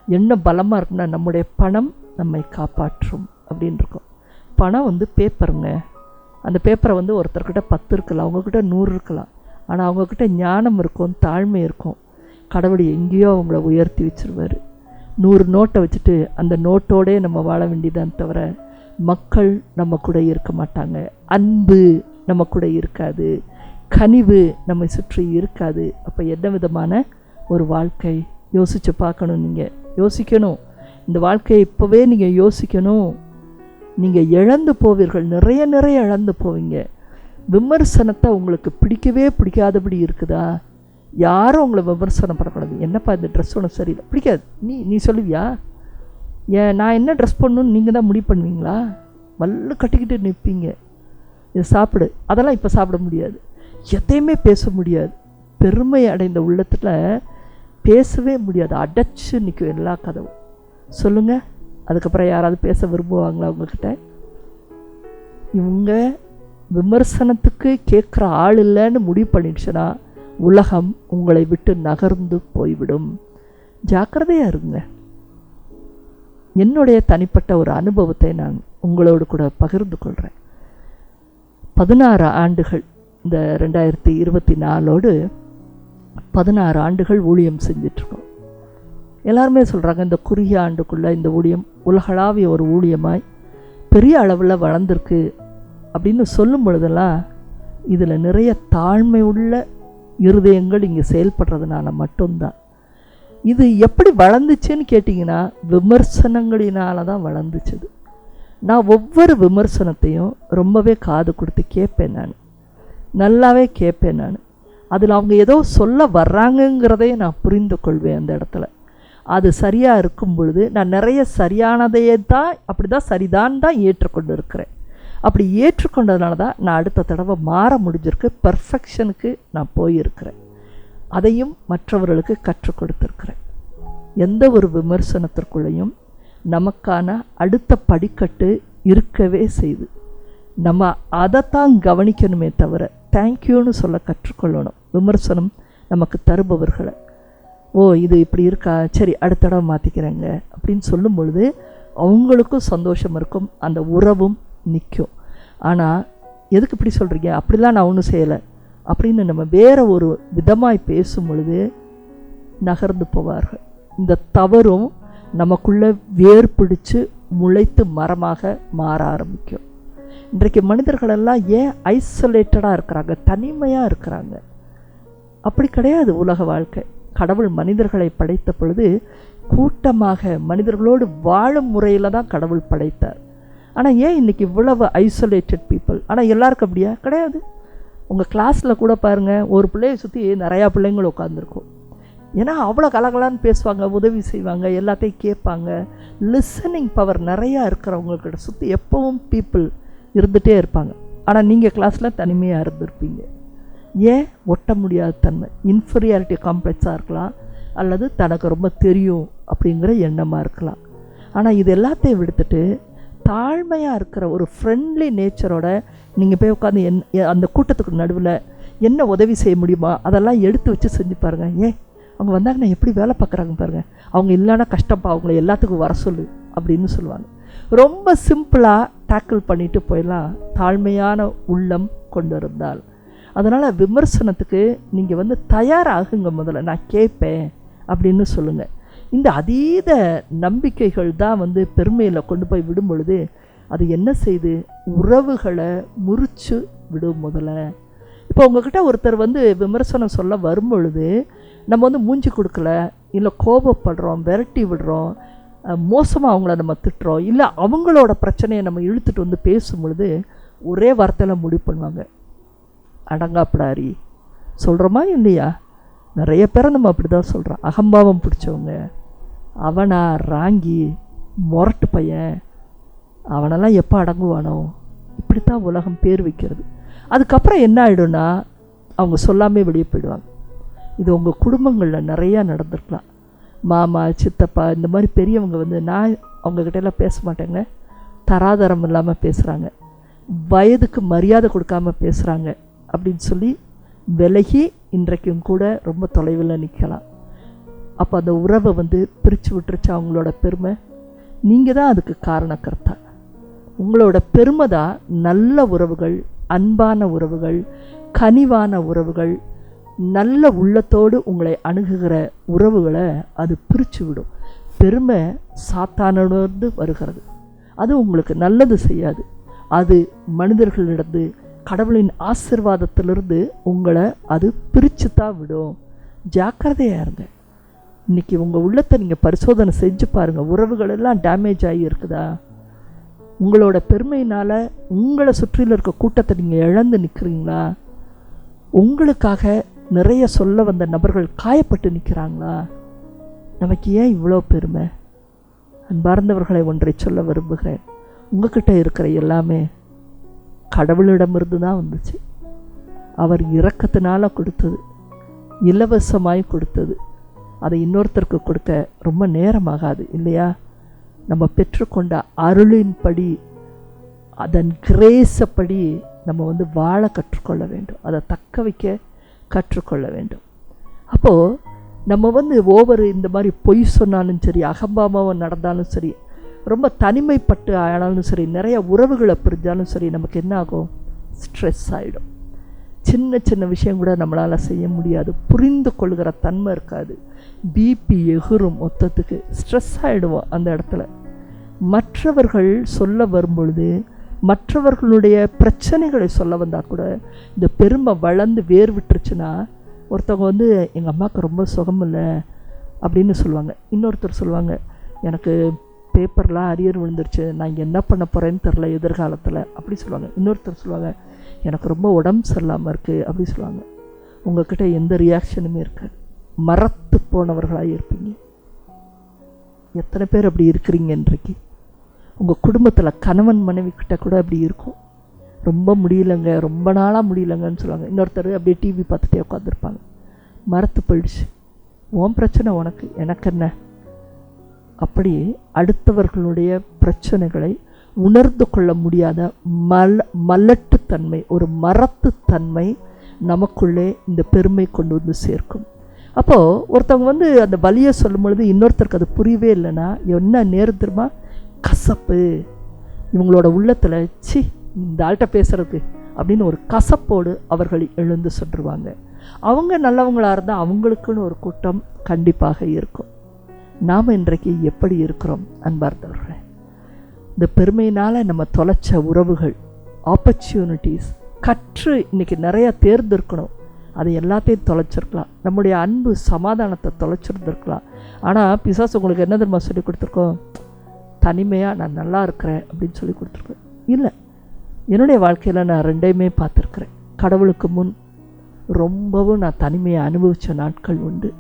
என்ன பலமாக இருக்குன்னா, நம்முடைய பணம் நம்மை காப்பாற்றும் அப்படின்னு இருக்கும். பணம் பேப்பருங்க. அந்த பேப்பரை ஒருத்தர்கிட்ட 10 இருக்கலாம், அவங்கக்கிட்ட 100 இருக்கலாம். ஆனால் அவங்கக்கிட்ட ஞானம் இருக்கும், தாழ்மை இருக்கும். கடவுள் எங்கேயோ அவங்கள உயர்த்தி வச்சுருவார். 100 நோட்டை வச்சுட்டு அந்த நோட்டோடே நம்ம வாழ வேண்டியதான் தவிர மக்கள் நம்ம கூட இருக்க மாட்டாங்க. அன்பு நம்ம கூட இருக்காது, கனிவு நம்மை சுற்றி இருக்காது. அப்போ என்ன விதமான ஒரு வாழ்க்கை? யோசித்து பார்க்கணும். நீங்கள் யோசிக்கணும், இந்த வாழ்க்கையை இப்போவே நீங்கள் யோசிக்கணும். நீங்கள் இழந்து போவீர்கள், நிறைய இழந்து போவீங்க. விமர்சனத்தை உங்களுக்கு பிடிக்கவே பிடிக்காதபடி இருக்குதா? யாரும் உங்களை விமர்சனம் பண்ணக்கூடாது. என்னப்பா இந்த ட்ரெஸ் ஒன்று சரியில்லை, பிடிக்காது. நீ சொல்லுவியா? நான் என்ன ட்ரெஸ் பண்ணணுன்னு நீங்கள் தான் முடிவு பண்ணுவீங்களா? மல்லு கட்டிக்கிட்டு நிற்பீங்க. இதை சாப்பிடு, அதெல்லாம் இப்போ சாப்பிட முடியாது, எதையுமே பேச முடியாது. பெருமை அடைந்த உள்ளத்தில் பேசவே முடியாது, அடைச்சு நிற்கும் எல்லா கதவும். சொல்லுங்கள், அதுக்கப்புறம் யாராவது பேச விரும்புவாங்களா உங்ககிட்ட? இவங்க விமர்சனத்துக்கு கேட்குற ஆள் இல்லைன்னு முடிவு பண்ணிடுச்சுன்னா உலகம் உங்களை விட்டு நகர்ந்து போய்விடும். ஜாக்கிரதையாக இருங்க. என்னுடைய தனிப்பட்ட ஒரு அனுபவத்தை நான் உங்களோடு கூட பகிர்ந்து கொள்கிறேன். 16 ஆண்டுகள், இந்த 2024 16 ஆண்டுகள் ஊழியம் செஞ்சிட்ருக்கோம். எல்லாருமே சொல்கிறாங்க இந்த குறுகிய ஆண்டுக்குள்ளே இந்த ஊழியம் உலகளாவிய ஒரு ஊழியமாய் பெரிய அளவில் வளர்ந்துருக்கு அப்படின்னு சொல்லும் பொழுதெல்லாம் இதில் நிறைய தாழ்மை உள்ள இருதயங்கள் இங்கே செயல்படுறதுனால மட்டும்தான். இது எப்படி வளர்ந்துச்சுன்னு கேட்டிங்கன்னா விமர்சனங்களினால தான் வளர்ந்துச்சுது. நான் ஒவ்வொரு விமர்சனத்தையும் ரொம்பவே காது கொடுத்து கேட்பேன், நான் நல்லாவே கேட்பேன். நான் அதில் அவங்க ஏதோ சொல்ல வர்றாங்கங்கிறதையே நான் புரிந்து கொள்வேன். அந்த இடத்துல அது சரியாக இருக்கும் பொழுது நான் நிறைய சரியானதையே தான் அப்படி தான் சரிதான் தான் ஏற்றுக்கொண்டு இருக்கிறேன். அப்படி ஏற்றுக்கொண்டதுனால தான் நான் அடுத்த தடவை மாற முடிஞ்சிருக்கு, பர்ஃபெக்ஷனுக்கு நான் போயிருக்கிறேன். அதையும் மற்றவர்களுக்கு கற்றுக் கொடுத்துருக்கிறேன். எந்த ஒரு விமர்சனத்திற்குள்ளேயும் நமக்கான அடுத்த படிக்கட்டு இருக்கவே செய்து நம்ம அதைத்தான் கவனிக்கணுமே தவிர தேங்க்யூன்னு சொல்ல கற்றுக்கொள்ளணும். விமர்சனம் நமக்கு தருபவர்களை, ஓ இது இப்படி இருக்கா, சரி அடுத்த தடவை மாற்றிக்கிறேங்க அப்படின்னு சொல்லும் பொழுது அவங்களுக்கும் சந்தோஷம் இருக்கும், அந்த உறவும் நிற்கும். ஆனால் எதுக்கு இப்படி சொல்கிறீங்க, அப்படிலாம் நான் ஒன்றும் செய்யலை அப்படின்னு நம்ம வேறு ஒரு விதமாய் பேசும் பொழுது நகர்ந்து போவார்கள். இந்த தவறும் நமக்குள்ளே வேர் பிடிச்சு முளைத்து மரமாக மாற ஆரம்பிக்கும். இன்றைக்கு மனிதர்களெல்லாம் ஏன் ஐசோலேட்டடாக இருக்கிறாங்க, தனிமையாக இருக்கிறாங்க? அப்படி கிடையாது உலக வாழ்க்கை. கடவுள் மனிதர்களை படைத்த பொழுது கூட்டமாக மனிதர்களோடு வாழும் முறையில் தான் கடவுள் படைத்தார். ஆனால் ஏன் இன்றைக்கி இவ்வளவு ஐசோலேட்டட் பீப்புள்? ஆனால் எல்லாருக்கும் அப்படியா? கிடையாது. உங்கள் கிளாஸில் கூட பாருங்கள், ஒரு பிள்ளையை சுற்றி நிறையா பிள்ளைங்கள் உட்காந்துருக்கும். ஏன்னா அவ்வளோ கலகலான்னு பேசுவாங்க, உதவி செய்வாங்க, எல்லாத்தையும் கேட்பாங்க. லிசனிங் பவர் நிறையா இருக்கிறவங்கக்கிட்ட சுற்றி எப்பவும் பீப்புள் இருந்துகிட்டே இருப்பாங்க. ஆனால் நீங்கள் கிளாஸில் தனிமையாக இருந்திருப்பீங்க. ஏன்? ஒட்ட முடியாத தன்மை, இன்ஃபீரியாரிட்டி காம்ப்ளெக்ஸாக இருக்கலாம், அல்லது தனக்கு ரொம்ப தெரியும் அப்படிங்கிற எண்ணமாக இருக்கலாம். ஆனால் இது எல்லாத்தையும் விடுத்துட்டு தாழ்மையாக இருக்கிற ஒரு ஃப்ரெண்ட்லி நேச்சரோட நீங்கள் போய் உட்காந்து அந்த கூட்டத்துக்கு நடுவில் என்ன உதவி செய்ய முடியுமா அதெல்லாம் எடுத்து வச்சு செஞ்சு பாருங்கள். ஏன் அவங்க வந்தாங்கன்னா எப்படி வேலை பார்க்குறாங்க பாருங்கள், அவங்க இல்லைன்னா கஷ்டப்பா, அவங்கள எல்லாத்துக்கும் வர சொல்லு அப்படின்னு சொல்லுவாங்க. ரொம்ப சிம்பிளாக டேக்கிள் பண்ணிட்டு போயிடலாம் தாழ்மையான உள்ளம் கொண்டு இருந்தால். அதனால் விமர்சனத்துக்கு நீங்கள் தயாராகுங்க. முதல்ல நான் கேட்பேன் அப்படின்னு சொல்லுங்கள். இந்த அதீத நம்பிக்கைகள் தான் பெருமையில் கொண்டு போய் விடும் பொழுது அது என்ன செய்து உறவுகளை முறிச்சு விடும். முதல்ல இப்போ உங்ககிட்ட ஒருத்தர் விமர்சனம் சொல்ல வரும் பொழுது நம்ம மூஞ்சி கொடுக்கல, இல்லை கோபப்படுறோம், விரட்டி விடுறோம், மோசமாக அவங்கள நம்ம திட்டுறோம், இல்லை அவங்களோட பிரச்சனையை நம்ம இழுத்துட்டு பேசும் பொழுது ஒரே வார்த்தையில் முடிவு பண்ணுவாங்க, அடங்காப்படாரி. சொல்கிறோமா இல்லையா? நிறைய பேரை நம்ம அப்படி தான் சொல்கிறோம். அகம்பாவம் பிடிச்சவங்க, அவனா ராங்கி, முரட்டு பையன், அவனெல்லாம் எப்போ அடங்குவானோ, இப்படித்தான் உலகம் பேர் வைக்கிறது. அதுக்கப்புறம் என்ன ஆகிடும்னா அவங்க சொல்லாமே வெளியே போயிடுவாங்க. இது உங்கள் குடும்பங்களில் நிறையா நடந்திருக்கலாம். மாமா, சித்தப்பா, இந்த மாதிரி பெரியவங்க நான் அவங்கக்கிட்டலாம் பேச மாட்டேங்க, தராதரம் இல்லாமல் பேசுகிறாங்க, வயதுக்கு மரியாதை கொடுக்காம பேசுகிறாங்க அப்படின்னு சொல்லி விலகி இன்றைக்கும் கூட ரொம்ப தொலைவில் நிற்கலாம். அப்போ அந்த உறவை பிரித்து விட்டுருச்சு அவங்களோட பெருமை. நீங்கள் தான் அதுக்கு காரணக்கர்த்தா. உங்களோட பெருமை தான் நல்ல உறவுகள், அன்பான உறவுகள், கனிவான உறவுகள், நல்ல உள்ளத்தோடு உங்களை அணுகுகிற உறவுகளை அது பிரித்து விடும். பெருமை சாத்தானோடு வருகிறது, அது உங்களுக்கு நல்லது செய்யாது. அது மனிதர்களிடந்து கடவுளின் ஆசீர்வாதத்திலிருந்து உங்களை அது பிரித்து தான் விடும். ஜாக்கிரதையாக இருங்க. இன்றைக்கி உங்கள் உள்ளத்தை நீங்கள் பரிசோதனை செஞ்சு பாருங்கள். உறவுகள் எல்லாம் டேமேஜ் ஆகி இருக்குதா? உங்களோட பெருமையினால் உங்களை சுற்றியில் இருக்க கூட்டத்தை நீங்கள் இழந்து நிற்கிறீங்களா? உங்களுக்காக நிறைய சொல்ல வந்த நபர்கள் காயப்பட்டு நிற்கிறாங்களா? நமக்கு ஏன் இவ்வளோ பெருமை? அன்பார்ந்தவர்களை ஒன்றை சொல்ல விரும்புகிறேன். உங்ககிட்ட இருக்கிற எல்லாமே கடவுளிடமிருந்து தான் வந்துச்சு. அவர் இரக்கத்தினால கொடுத்தது, இலவசமாய் கொடுத்தது. அதை இன்னொருத்தருக்கு கொடுக்க ரொம்ப நேரமாகாது இல்லையா? நம்ம பெற்றுக்கொண்ட அருளின்படி, அதன் கிரேஸப்படி நம்ம வாழ கற்றுக்கொள்ள வேண்டும், அதை தக்க வைக்க கற்றுக்கொள்ள வேண்டும். அப்போது நம்ம ஓவர் இந்த மாதிரி பொய் சொன்னாலும் சரி, அகம்பாவம் நடந்தாலும் சரி, ரொம்ப தனிமைப்பட்டு ஆனாலும் சரி, நிறைய உறவுகளை பிரிஞ்சாலும் சரி, நமக்கு என்ன ஆகும்? ஸ்ட்ரெஸ் ஆகிடும். சின்ன சின்ன விஷயம் கூட நம்மளால் செய்ய முடியாது. புரிந்து கொள்கிற தன்மை இருக்காது. பிபி எகுரும், மொத்தத்துக்கு ஸ்ட்ரெஸ் ஆகிடுவோம் அந்த இடத்துல. மற்றவர்கள் சொல்ல வரும்பொழுது, மற்றவர்களுடைய பிரச்சனைகளை சொல்ல வந்தால் கூட இந்த பெருமை வளர்ந்து வேர் விட்டுருச்சுன்னா, ஒருத்தவங்க எங்கள் அம்மாவுக்கு ரொம்ப சுகம் இல்லை அப்படின்னு சொல்லுவாங்க. இன்னொருத்தர் சொல்லுவாங்க, எனக்கு பேப்பர்லாம் அரியர் விழுந்துருச்சு, நான் இங்கே என்ன பண்ண போகிறேன்னு தெரில எதிர்காலத்தில் அப்படி சொல்லுவாங்க. இன்னொருத்தர் சொல்லுவாங்க, எனக்கு ரொம்ப உடம்பு சரியில்லாமல் இருக்குது அப்படி சொல்லுவாங்க. உங்கள்கிட்ட எந்த ரியாக்ஷனுமே இருக்காது. மறத்து போனவர்களாக இருப்பீங்க. எத்தனை பேர் அப்படி இருக்கிறீங்க இன்றைக்கு? உங்கள் குடும்பத்தில் கணவன் மனைவி கிட்ட கூட அப்படி இருக்கும். ரொம்ப முடியலைங்க, ரொம்ப நாளாக முடியலைங்கன்னு சொல்லுவாங்க. இன்னொருத்தர் அப்படியே டிவி பார்த்துட்டே உட்காந்துருப்பாங்க. மறத்து போயிடுச்சு, உன் பிரச்சனை உனக்கு, எனக்கு என்ன. அப்படி அடுத்தவர்களுடைய பிரச்சனைகளை உணர்ந்து கொள்ள முடியாத மலட்டுத்தன்மை, ஒரு மரத்துத்தன்மை நமக்குள்ளே இந்த பெருமை கொண்டு வந்து சேர்க்கும். அப்போது ஒருத்தவங்க அந்த வலியை சொல்லும் பொழுது இன்னொருத்தருக்கு அது புரியவே இல்லைன்னா என்ன நேரம் தெரியுமா? கசப்பு. இவங்களோட உள்ளத்தில் சி இந்த ஆள்கிட்ட பேசுறதுக்கு அப்படின்னு ஒரு கசப்போடு அவர்கள் எழுந்து சென்றுவாங்க. அவங்க நல்லவங்களாக இருந்தால் அவங்களுக்குன்னு ஒரு கூட்டம் கண்டிப்பாக இருக்கும். நாம் இன்றைக்கு எப்படி இருக்கிறோம் அன்பார்ந்தவர்களே? இந்த பெருமையினால் நம்ம தொலைச்ச உறவுகள், ஆப்பர்ச்சுனிட்டிஸ், கற்று இன்றைக்கி நிறையா தேர்ந்தெடுக்கணும், அதை எல்லாத்தையும் தொலைச்சிருக்கலாம். நம்முடைய அன்பு சமாதானத்தை தொலைச்சிருந்துருக்கலாம். ஆனால் பிசாசு உங்களுக்கு என்ன தெரியுமா சொல்லி கொடுத்துருக்கோம்? தனிமையாக நான் நல்லா இருக்கிறேன் அப்படின்னு சொல்லி கொடுத்துருக்கேன். இல்லை, என்னுடைய வாழ்க்கையில் நான் ரெண்டையுமே பார்த்துருக்குறேன். கடவுளுக்கு முன் ரொம்பவும் நான் தனிமையை அனுபவித்த நாட்கள் உண்டு.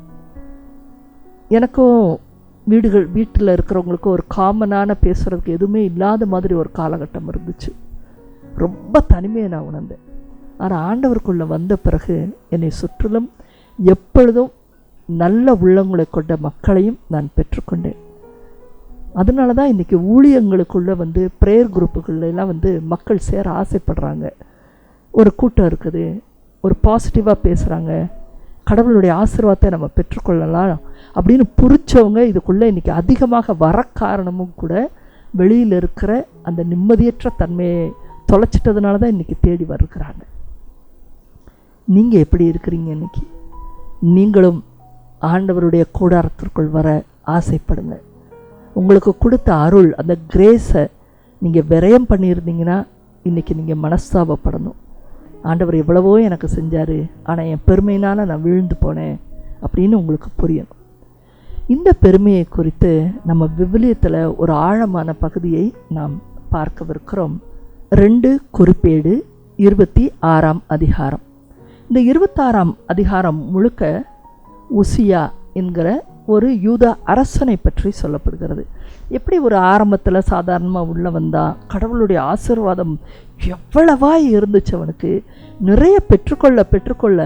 எனக்கும் வீட்டில் இருக்கிறவங்களுக்கும் ஒரு காமனான பேசுகிறதுக்கு எதுவுமே இல்லாத மாதிரி ஒரு காலகட்டம் இருந்துச்சு. ரொம்ப தனிமையை நான் உணர்ந்தேன். ஆனால் ஆண்டவருக்குள்ளே வந்த பிறகு என்னை சுற்றிலும் எப்பொழுதும் நல்ல உள்ளங்களை கொண்ட மக்களையும் நான் பெற்றுக்கொண்டேன். அதனால தான் இன்றைக்கி ஊழியங்களுக்குள்ளே ப்ரேயர் குரூப்புகள்லாம் மக்கள் சேர ஆசைப்படுறாங்க. ஒரு கூட்டம் இருக்குது, ஒரு பாசிட்டிவாக பேசுகிறாங்க, கடவுளுடைய ஆசீர்வாதத்தை நம்ம பெற்றுக்கொள்ளலாம் அப்படின்னு புரிச்சவங்க இதுக்குள்ளே இன்றைக்கி அதிகமாக வர காரணமும் கூட வெளியில் இருக்கிற அந்த நிம்மதியற்ற தன்மையை தொலைச்சிட்டதுனால தான் இன்றைக்கி தேடி வருகிறாங்க. நீங்கள் எப்படி இருக்கிறீங்க? இன்றைக்கி நீங்களும் ஆண்டவருடைய கூடாரத்திற்குள் வர ஆசைப்படுங்க. உங்களுக்கு கொடுத்த அருள், அந்த கிரேஸை நீங்கள் விரயம் பண்ணியிருந்தீங்கன்னா இன்றைக்கி நீங்கள் மனஸ்தாபப்படணும். ஆண்டவர் எவ்வளவோ எனக்கு செஞ்சார், ஆனால் என் பெருமையினால் நான் விழுந்து போனேன் அப்படின்னு உங்களுக்கு புரியணும். இந்த பெருமையை குறித்து நம்ம விவிலியத்தில் ஒரு ஆழமான பகுதியை நாம் பார்க்கவிருக்கிறோம். 2 குறிப்பேடு 26ஆம் அதிகாரம். இந்த 26ஆம் அதிகாரம் முழுக்க உசியா என்கிற ஒரு யூத அரசனை பற்றி சொல்லப்படுகிறது. எப்படி ஒரு ஆரம்பத்தில் சாதாரணமாக உள்ளே வந்தால் கடவுளுடைய ஆசீர்வாதம் எவ்வளவாய் இருந்துச்சு, அவனுக்கு நிறைய பெற்றுக்கொள்ள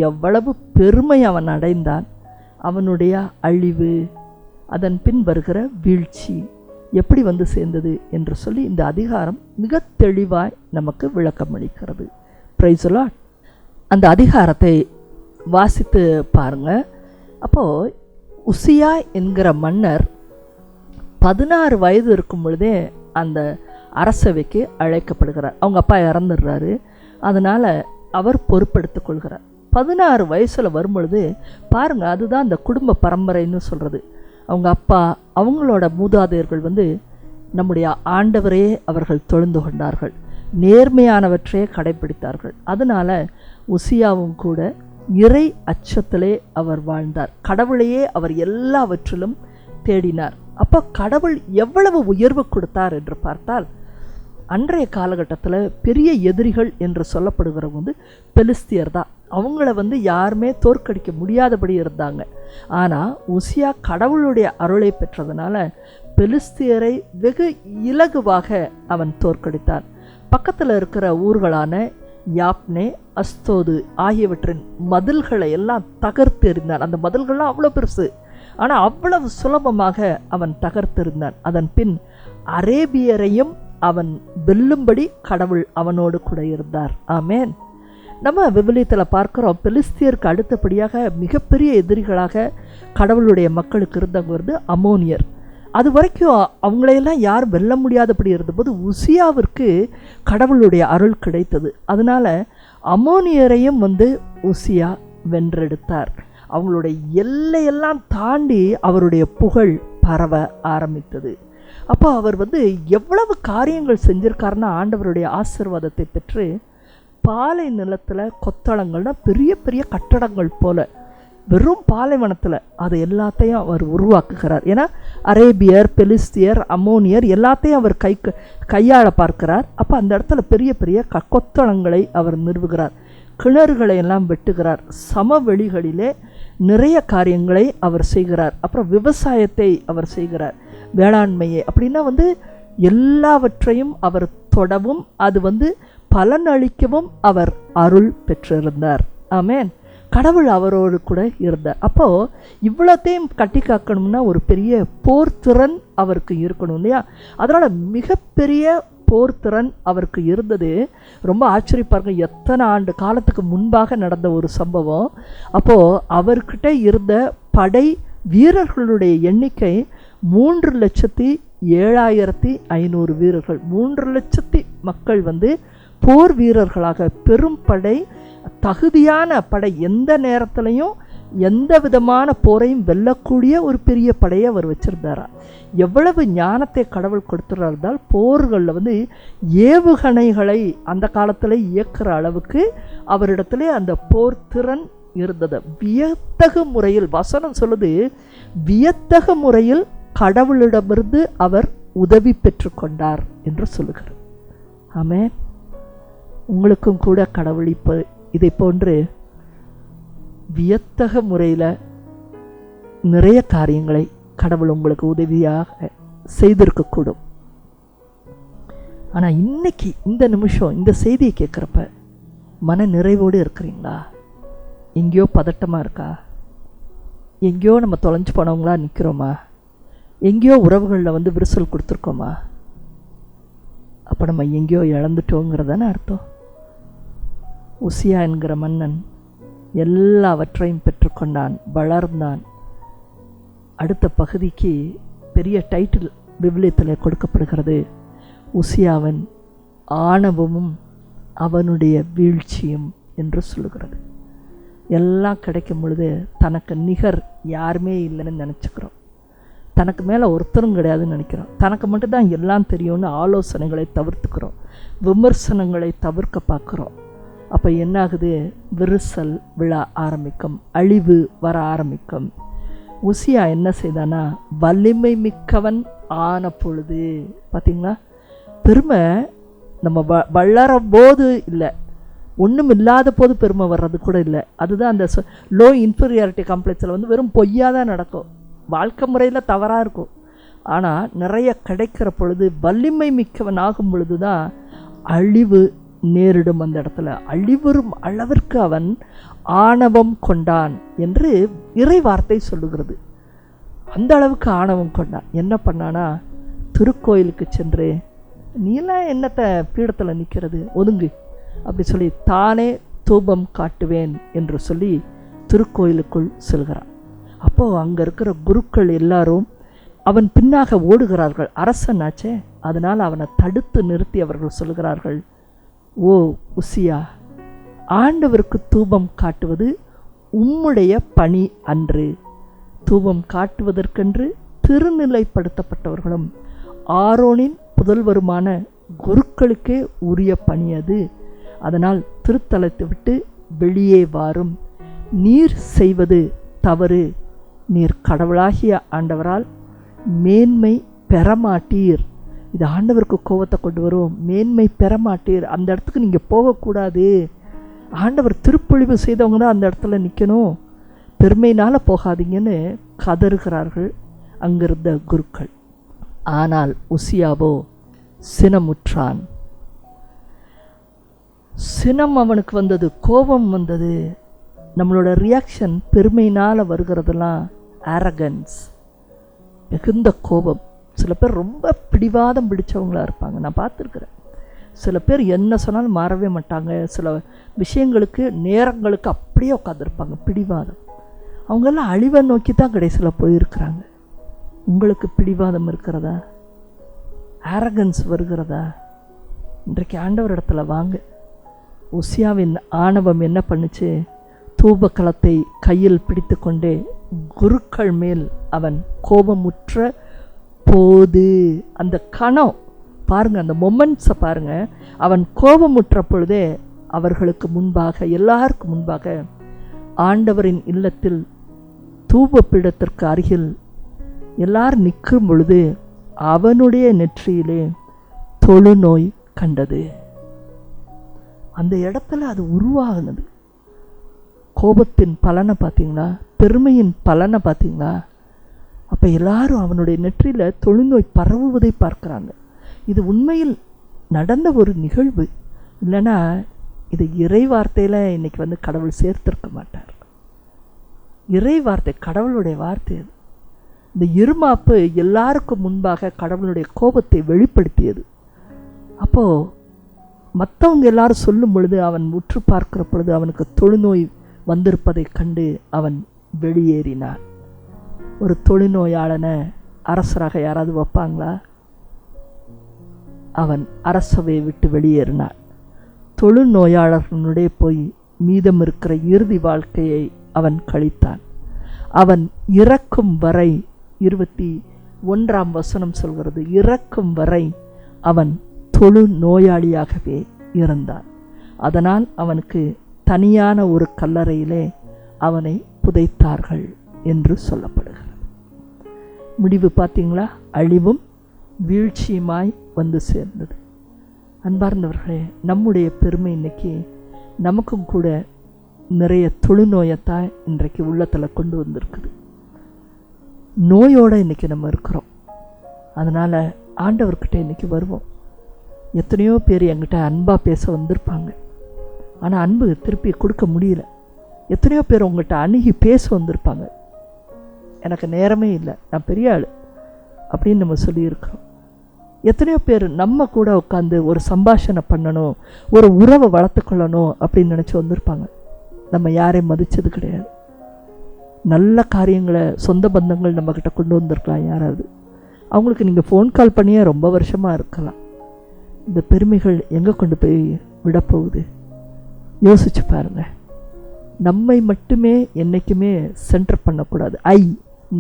எவ்வளவு பெருமை அவன் அடைந்தான். அவனுடைய அழிவு, அதன் பின் வருகிற வீழ்ச்சி எப்படி சேர்ந்தது என்று சொல்லி இந்த அதிகாரம் மிக தெளிவாய் நமக்கு விளக்கம் அளிக்கிறது. Praise the Lord. அந்த அதிகாரத்தை வாசித்து பாருங்க. அப்போது உசியா என்கிற மன்னர் 16 வயது இருக்கும் பொழுதே அந்த அரசவைக்கு அழைக்கப்படுகிறார். அவங்க அப்பா இறந்துடுறாரு, அதனால் அவர் பொறுப்பெடுத்துக் கொள்கிறார். 16 வயசில் வரும்பொழுது பாருங்கள், அதுதான் அந்த குடும்ப பரம்பரைன்னு சொல்கிறது. அவங்க அப்பா, அவங்களோட மூதாதையர்கள் நம்முடைய ஆண்டவரே அவர்கள் தொழுந்து கொண்டார்கள், நேர்மையானவற்றையே கடைபிடித்தார்கள். அதனால் உசியாவும் கூட இறை அச்சத்திலே அவர் வாழ்ந்தார். கடவுளையே அவர் எல்லாவற்றிலும் தேடினார். அப்போ கடவுள் எவ்வளவு உயர்வு கொடுத்தார் என்று பார்த்தால், அன்றைய காலகட்டத்தில் பெரிய எதிரிகள் என்று சொல்லப்படுகிறவங்க பெலிஸ்தியர் தான். அவங்கள யாருமே தோற்கடிக்க முடியாதபடி இருந்தாங்க. ஆனால் உசியா கடவுளுடைய அருளை பெற்றதுனால பெலிஸ்தியரை வெகு இலகுவாக அவன் தோற்கடித்தான். பக்கத்தில் இருக்கிற ஊர்களான யாப்னே, அஸ்தோது ஆகியவற்றின் மதில்களை எல்லாம் தகர்த்தெறிந்தான். அந்த மதில்கள்லாம் அவ்வளோ பெருசு, ஆனால் அவ்வளவு சுலபமாக அவன் தகர்த்தெறிந்தான். அதன் பின் அரேபியரையும் அவன் வெல்லும்படி கடவுள் அவனோடு கூட இருந்தார். ஆமேன். நம்ம விவிலியத்தில் பார்க்குறோம், பெலிஸ்தியருக்கு அடுத்தபடியாக மிகப்பெரிய எதிரிகளாக கடவுளுடைய மக்களுக்கு இருந்தவங்க அமோனியர். அது வரைக்கும் அவங்களையெல்லாம் யாரும் வெல்ல முடியாதபடி இருந்தபோது உசியாவிற்கு கடவுளுடைய அருள் கிடைத்தது. அதனால் அம்மோனியரையும் உசியா வென்றெடுத்தார். அவங்களுடைய எல்லையெல்லாம் தாண்டி அவருடைய புகழ் பரவ ஆரம்பித்தது. அப்போ அவர் எவ்வளவு காரியங்கள் செஞ்சிருக்காருன்னா, ஆண்டவருடைய ஆசீர்வாதத்தை பெற்று பாலை நிலத்தில் கொத்தளங்கள்னா பெரிய பெரிய கட்டடங்கள் போல வெறும் பாலைவனத்தில் அதை எல்லாத்தையும் அவர் உருவாக்குகிறார். ஏன்னா அரேபியர், பெலிஸ்தியர், அம்மோனியர் எல்லாத்தையும் அவர் கையாள பார்க்கிறார். அப்போ அந்த இடத்துல பெரிய பெரிய கொத்தளங்களை அவர் நிறுவுகிறார். கிணறுகளை எல்லாம் வெட்டுகிறார். சமவெளிகளிலே நிறைய காரியங்களை அவர் செய்கிறார். அப்புறம் விவசாயத்தை அவர் செய்கிறார், வேளாண்மையை. அப்படின்னா எல்லாவற்றையும் அவர் தொடவும் அது பலன் அளிக்கவும் அவர் அருள் பெற்றிருந்தார். ஆமேன். கடவுள் அவரோடு கூட இருந்தார். அப்போது இவ்வளோத்தையும் கட்டி காக்கணும்னா ஒரு பெரிய போர்த்திறன் அவருக்கு இருக்கணும் இல்லையா? அதனால் மிகப்பெரிய போர்த்திறன் அவருக்கு இருந்தது. ரொம்ப ஆச்சரியப்பாருங்க, எத்தனை ஆண்டு காலத்துக்கு முன்பாக நடந்த ஒரு சம்பவம். அப்போது அவர்கிட்ட இருந்த படை வீரர்களுடைய எண்ணிக்கை 3,07,500 வீரர்கள். 3,00,000 மக்கள் போர் வீரர்களாக, பெரும் படை, தகுதியான படை, எந்த நேரத்திலையும் எந்த விதமான போரையும் வெல்லக்கூடிய ஒரு பெரிய படையை அவர் வச்சிருந்தாரா. எவ்வளவு ஞானத்தை கடவுள் கொடுத்துறாருந்தால் போர்களில் ஏவுகணைகளை அந்த காலத்தில் இயக்குற அளவுக்கு அவரிடத்துல அந்த போர் திறன் இருந்தது. வியத்தகு முறையில், வசனம் சொல்லுது, வியத்தகு முறையில் கடவுளிடமிருந்து அவர் உதவி பெற்று கொண்டார் என்று சொல்லுகிறார். ஆமென். உங்களுக்கும் கூட கடவுள் இப்போ இதை போன்று வியத்தக முறையில் நிறைய காரியங்களை கடவுள் உங்களுக்கு உதவியாக செய்திருக்கக்கூடும். ஆனால் இன்னைக்கு இந்த நிமிஷம் இந்த செய்தியை கேட்குறப்ப மன நிறைவோடு இருக்கிறீங்களா? எங்கேயோ பதட்டமாக இருக்கா? எங்கேயோ நம்ம தொலைஞ்சு போனவங்களா நிற்கிறோமா? எங்கேயோ உறவுகளில் விரிசல் கொடுத்துருக்கோமா? அப்போ நம்ம எங்கேயோ இழந்துட்டோங்கிறதான அர்த்தம். உசியா என்கிற மன்னன் எல்லாவற்றையும் பெற்றுக்கொண்டான், வளர்ந்தான். அடுத்த பகுதிக்கு பெரிய டைட்டில் விவிலியத்தில் கொடுக்கப்படுகிறது, உசியாவின் ஆணவமும் அவனுடைய வீழ்ச்சியும் என்று சொல்லுகிறது. எல்லாம் கிடைக்கும் பொழுது தனக்கு நிகர் யாருமே இல்லைன்னு நினச்சிக்கிறோம். தனக்கு மேலே ஒருத்தரும் கிடையாதுன்னு நினைக்கிறோம். தனக்கு மட்டும்தான் எல்லாம் தெரியும்னு ஆலோசனைகளை தவிர்த்துக்கிறோம், விமர்சனங்களை தவிர்க்க பார்க்குறோம். அப்போ என்னாகுது? விரிசல் விழ ஆரம்பிக்கும், அழிவு வர ஆரம்பிக்கும். உசியா என்ன செய்தானா, வலிமை மிக்கவன் ஆன பொழுது, பார்த்தீங்களா, பெருமை நம்ம வளரும் போது இல்லை, ஒன்றும் இல்லாத போது பெருமை வர்றது கூட இல்லை. அதுதான் அந்த லோ இன்ஃபீரியாரிட்டி காம்ப்ளெக்ஸில் வெறும் பொய்யாக தான் நடக்கும், வாழ்க்கை முறையில் தவறாக இருக்கும். ஆனால் நிறைய கிடைக்கிற பொழுது, வலிமை மிக்கவன் ஆகும் பொழுது தான் அழிவு நேரிடும். அந்த இடத்துல அழிவரும் அளவிற்கு அவன் ஆணவம் கொண்டான் என்று இறை வார்த்தை சொல்லுகிறது. அந்த அளவுக்கு ஆணவம் கொண்டான். என்ன பண்ணானா, திருக்கோயிலுக்கு சென்று, நீலாம் என்னத்தை பீடத்தில் நிற்கிறது, ஒதுங்கு அப்படி சொல்லி தானே தூபம் காட்டுவேன் என்று சொல்லி திருக்கோயிலுக்குள் செல்கிறான். அப்போது அங்கே இருக்கிற குருக்கள் எல்லாரும் அவன் பின்னாக ஓடுகிறார்கள். அரசனாச்சே, அதனால் அவனை தடுத்து நிறுத்தி அவர்கள் சொல்கிறார்கள், ஓ உசியா, ஆண்டவருக்கு தூபம் காட்டுவது உம்முடைய பணி அன்று. தூபம் காட்டுவதற்கென்று திருநிலைப்படுத்தப்பட்டவர்களும் ஆரோனின் புதல்வருமான குருக்களுக்கே உரிய பணி அது. அதனால் திருத்தலத்தை விட்டு வெளியே வாரும். நீர் செய்வது தவறு. நீர் கடவுளாகிய ஆண்டவரால் மேன்மை பெறமாட்டீர். இது ஆண்டவருக்கு கோபத்தை கொண்டு வரும். மேன்மை பெறமாட்டீர், அந்த இடத்துக்கு நீங்கள் போகக்கூடாது. ஆண்டவர் திருப்பொழிவு செய்தவங்க தான் அந்த இடத்துல நிற்கணும், பெருமையினால் போகாதீங்கன்னு கதறுகிறார்கள் அங்கிருந்த குருக்கள். ஆனால் உசியாவோ சினமுற்றான். சினம் அவனுக்கு வந்தது, கோபம் வந்தது. நம்மளோட ரியாக்ஷன் பெருமையினால் வருகிறதெல்லாம் அரகன்ஸ், மிகுந்த கோபம். சில பேர் ரொம்ப பிடிவாதம் பிடிச்சவங்களாக இருப்பாங்க, நான் பார்த்துருக்குறேன். சில பேர் என்ன சொன்னாலும் மாறவே மாட்டாங்க. சில விஷயங்களுக்கு நேரங்களுக்கு அப்படியே உட்காந்துருப்பாங்க, பிடிவாதம். அவங்கெல்லாம் அழிவை நோக்கி தான் கடைசியில் போயிருக்கிறாங்க. உங்களுக்கு பிடிவாதம் இருக்கிறதா? அரகன்ஸ் வருகிறதா? இன்றைக்கு ஆண்டவர் இடத்துல வாங்க. உசியாவின் ஆணவம் என்ன பண்ணுச்சு? தூபக்கலத்தை கையில் பிடித்து கொண்டே குருக்கள் மேல் அவன் கோபமுற்ற போது, அந்த கணம் பாருங்க, அந்த மொமெண்ட்ஸை பாருங்க. அவன் கோபமுற்ற பொழுதே அவர்களுக்கு முன்பாக, எல்லாருக்கும் முன்பாக ஆண்டவரின் இல்லத்தில் தூபப்பீடத்திற்கு அருகில் எல்லாரும் நிற்கும் பொழுது அவனுடைய நெற்றியிலே தொழுநோய் கண்டது. அந்த இடத்துல அது உருவாகுனது. கோபத்தின் பலனை பார்த்தீங்களா? பெருமையின் பலனை பார்த்தீங்களா? அப்போ எல்லாரும் அவனுடைய நெற்றியில் தொழுநோய் பரவுவதை பார்க்குறாங்க. இது உண்மையில் நடந்த ஒரு நிகழ்வு. இல்லைன்னா இது இறை வார்த்தையில் இன்றைக்கி வந்து கடவுள் சேர்த்திருக்க மாட்டார். இறை வார்த்தை, கடவுளுடைய வார்த்தை. அது இந்த இருமாப்பு எல்லாருக்கும் முன்பாக கடவுளுடைய கோபத்தை வெளிப்படுத்தியது. அப்போது மற்றவங்க எல்லாரும் சொல்லும் பொழுது அவன் உற்று பார்க்கிற பொழுது அவனுக்கு தொழுநோய் வந்திருப்பதை கண்டு அவன் வெளியேறினான். ஒரு தொழுநோயாளனை அரசராக யாராவது வைப்பாங்களா? அவன் அரசவையை விட்டு வெளியேறினான். தொழுநோயாளர்களுடைய போய் மீதம் இருக்கிற இறுதி வாழ்க்கையை அவன் கழித்தான். அவன் இறக்கும் வரை, 21 சொல்கிறது, இறக்கும் வரை அவன் தொழுநோயாளியாகவே இருந்தான். அதனால் அவனுக்கு தனியான ஒரு கல்லறையிலே அவனை புதைத்தார்கள் என்று சொல்லப்படுகிறது. முடிவு பார்த்தீங்களா? அழிவும் வீழ்ச்சியுமாய் வந்து சேர்ந்தது. அன்பார்ந்தவர்களே, நம்முடைய பெருமை இன்னைக்கு நமக்கும் கூட நிறைய தொழுநோயத்தான் இன்றைக்கு உள்ளத்தில் கொண்டு வந்திருக்குது. நோயோடு இன்றைக்கி நம்ம இருக்கிறோம். அதனால் ஆண்டவர்கிட்ட இன்றைக்கி வருவோம். எத்தனையோ பேர் என்கிட்ட அன்பாக பேச வந்திருப்பாங்க, ஆனால் அன்பு திருப்பி கொடுக்க முடியல. எத்தனையோ பேர் உங்கள்கிட்ட அணுகி பேச வந்திருப்பாங்க, எனக்கு நேரமே இல்லை, நான் பெரிய ஆள் அப்படின்னு நம்ம சொல்லியிருக்கிறோம். எத்தனையோ பேர் நம்ம கூட உட்காந்து ஒரு சம்பாஷணை பண்ணணும், ஒரு உறவை வளர்த்துக்கொள்ளணும் அப்படின்னு நினச்சி வந்திருப்பாங்க. நம்ம யாரையும் மதித்தது கிடையாது. நல்ல காரியங்களை, சொந்த பந்தங்கள் நம்மக்கிட்ட கொண்டு வந்திருக்கலாம் யாராவது. அவங்களுக்கு நீங்கள் ஃபோன் கால் பண்ணியே ரொம்ப வருஷமாக இருக்கலாம். இந்த பெருமைகள் எங்கே கொண்டு போய் விடப்போகுது? யோசிச்சு பாருங்கள். நம்மை மட்டுமே என்றைக்குமே சென்டர் பண்ணக்கூடாது.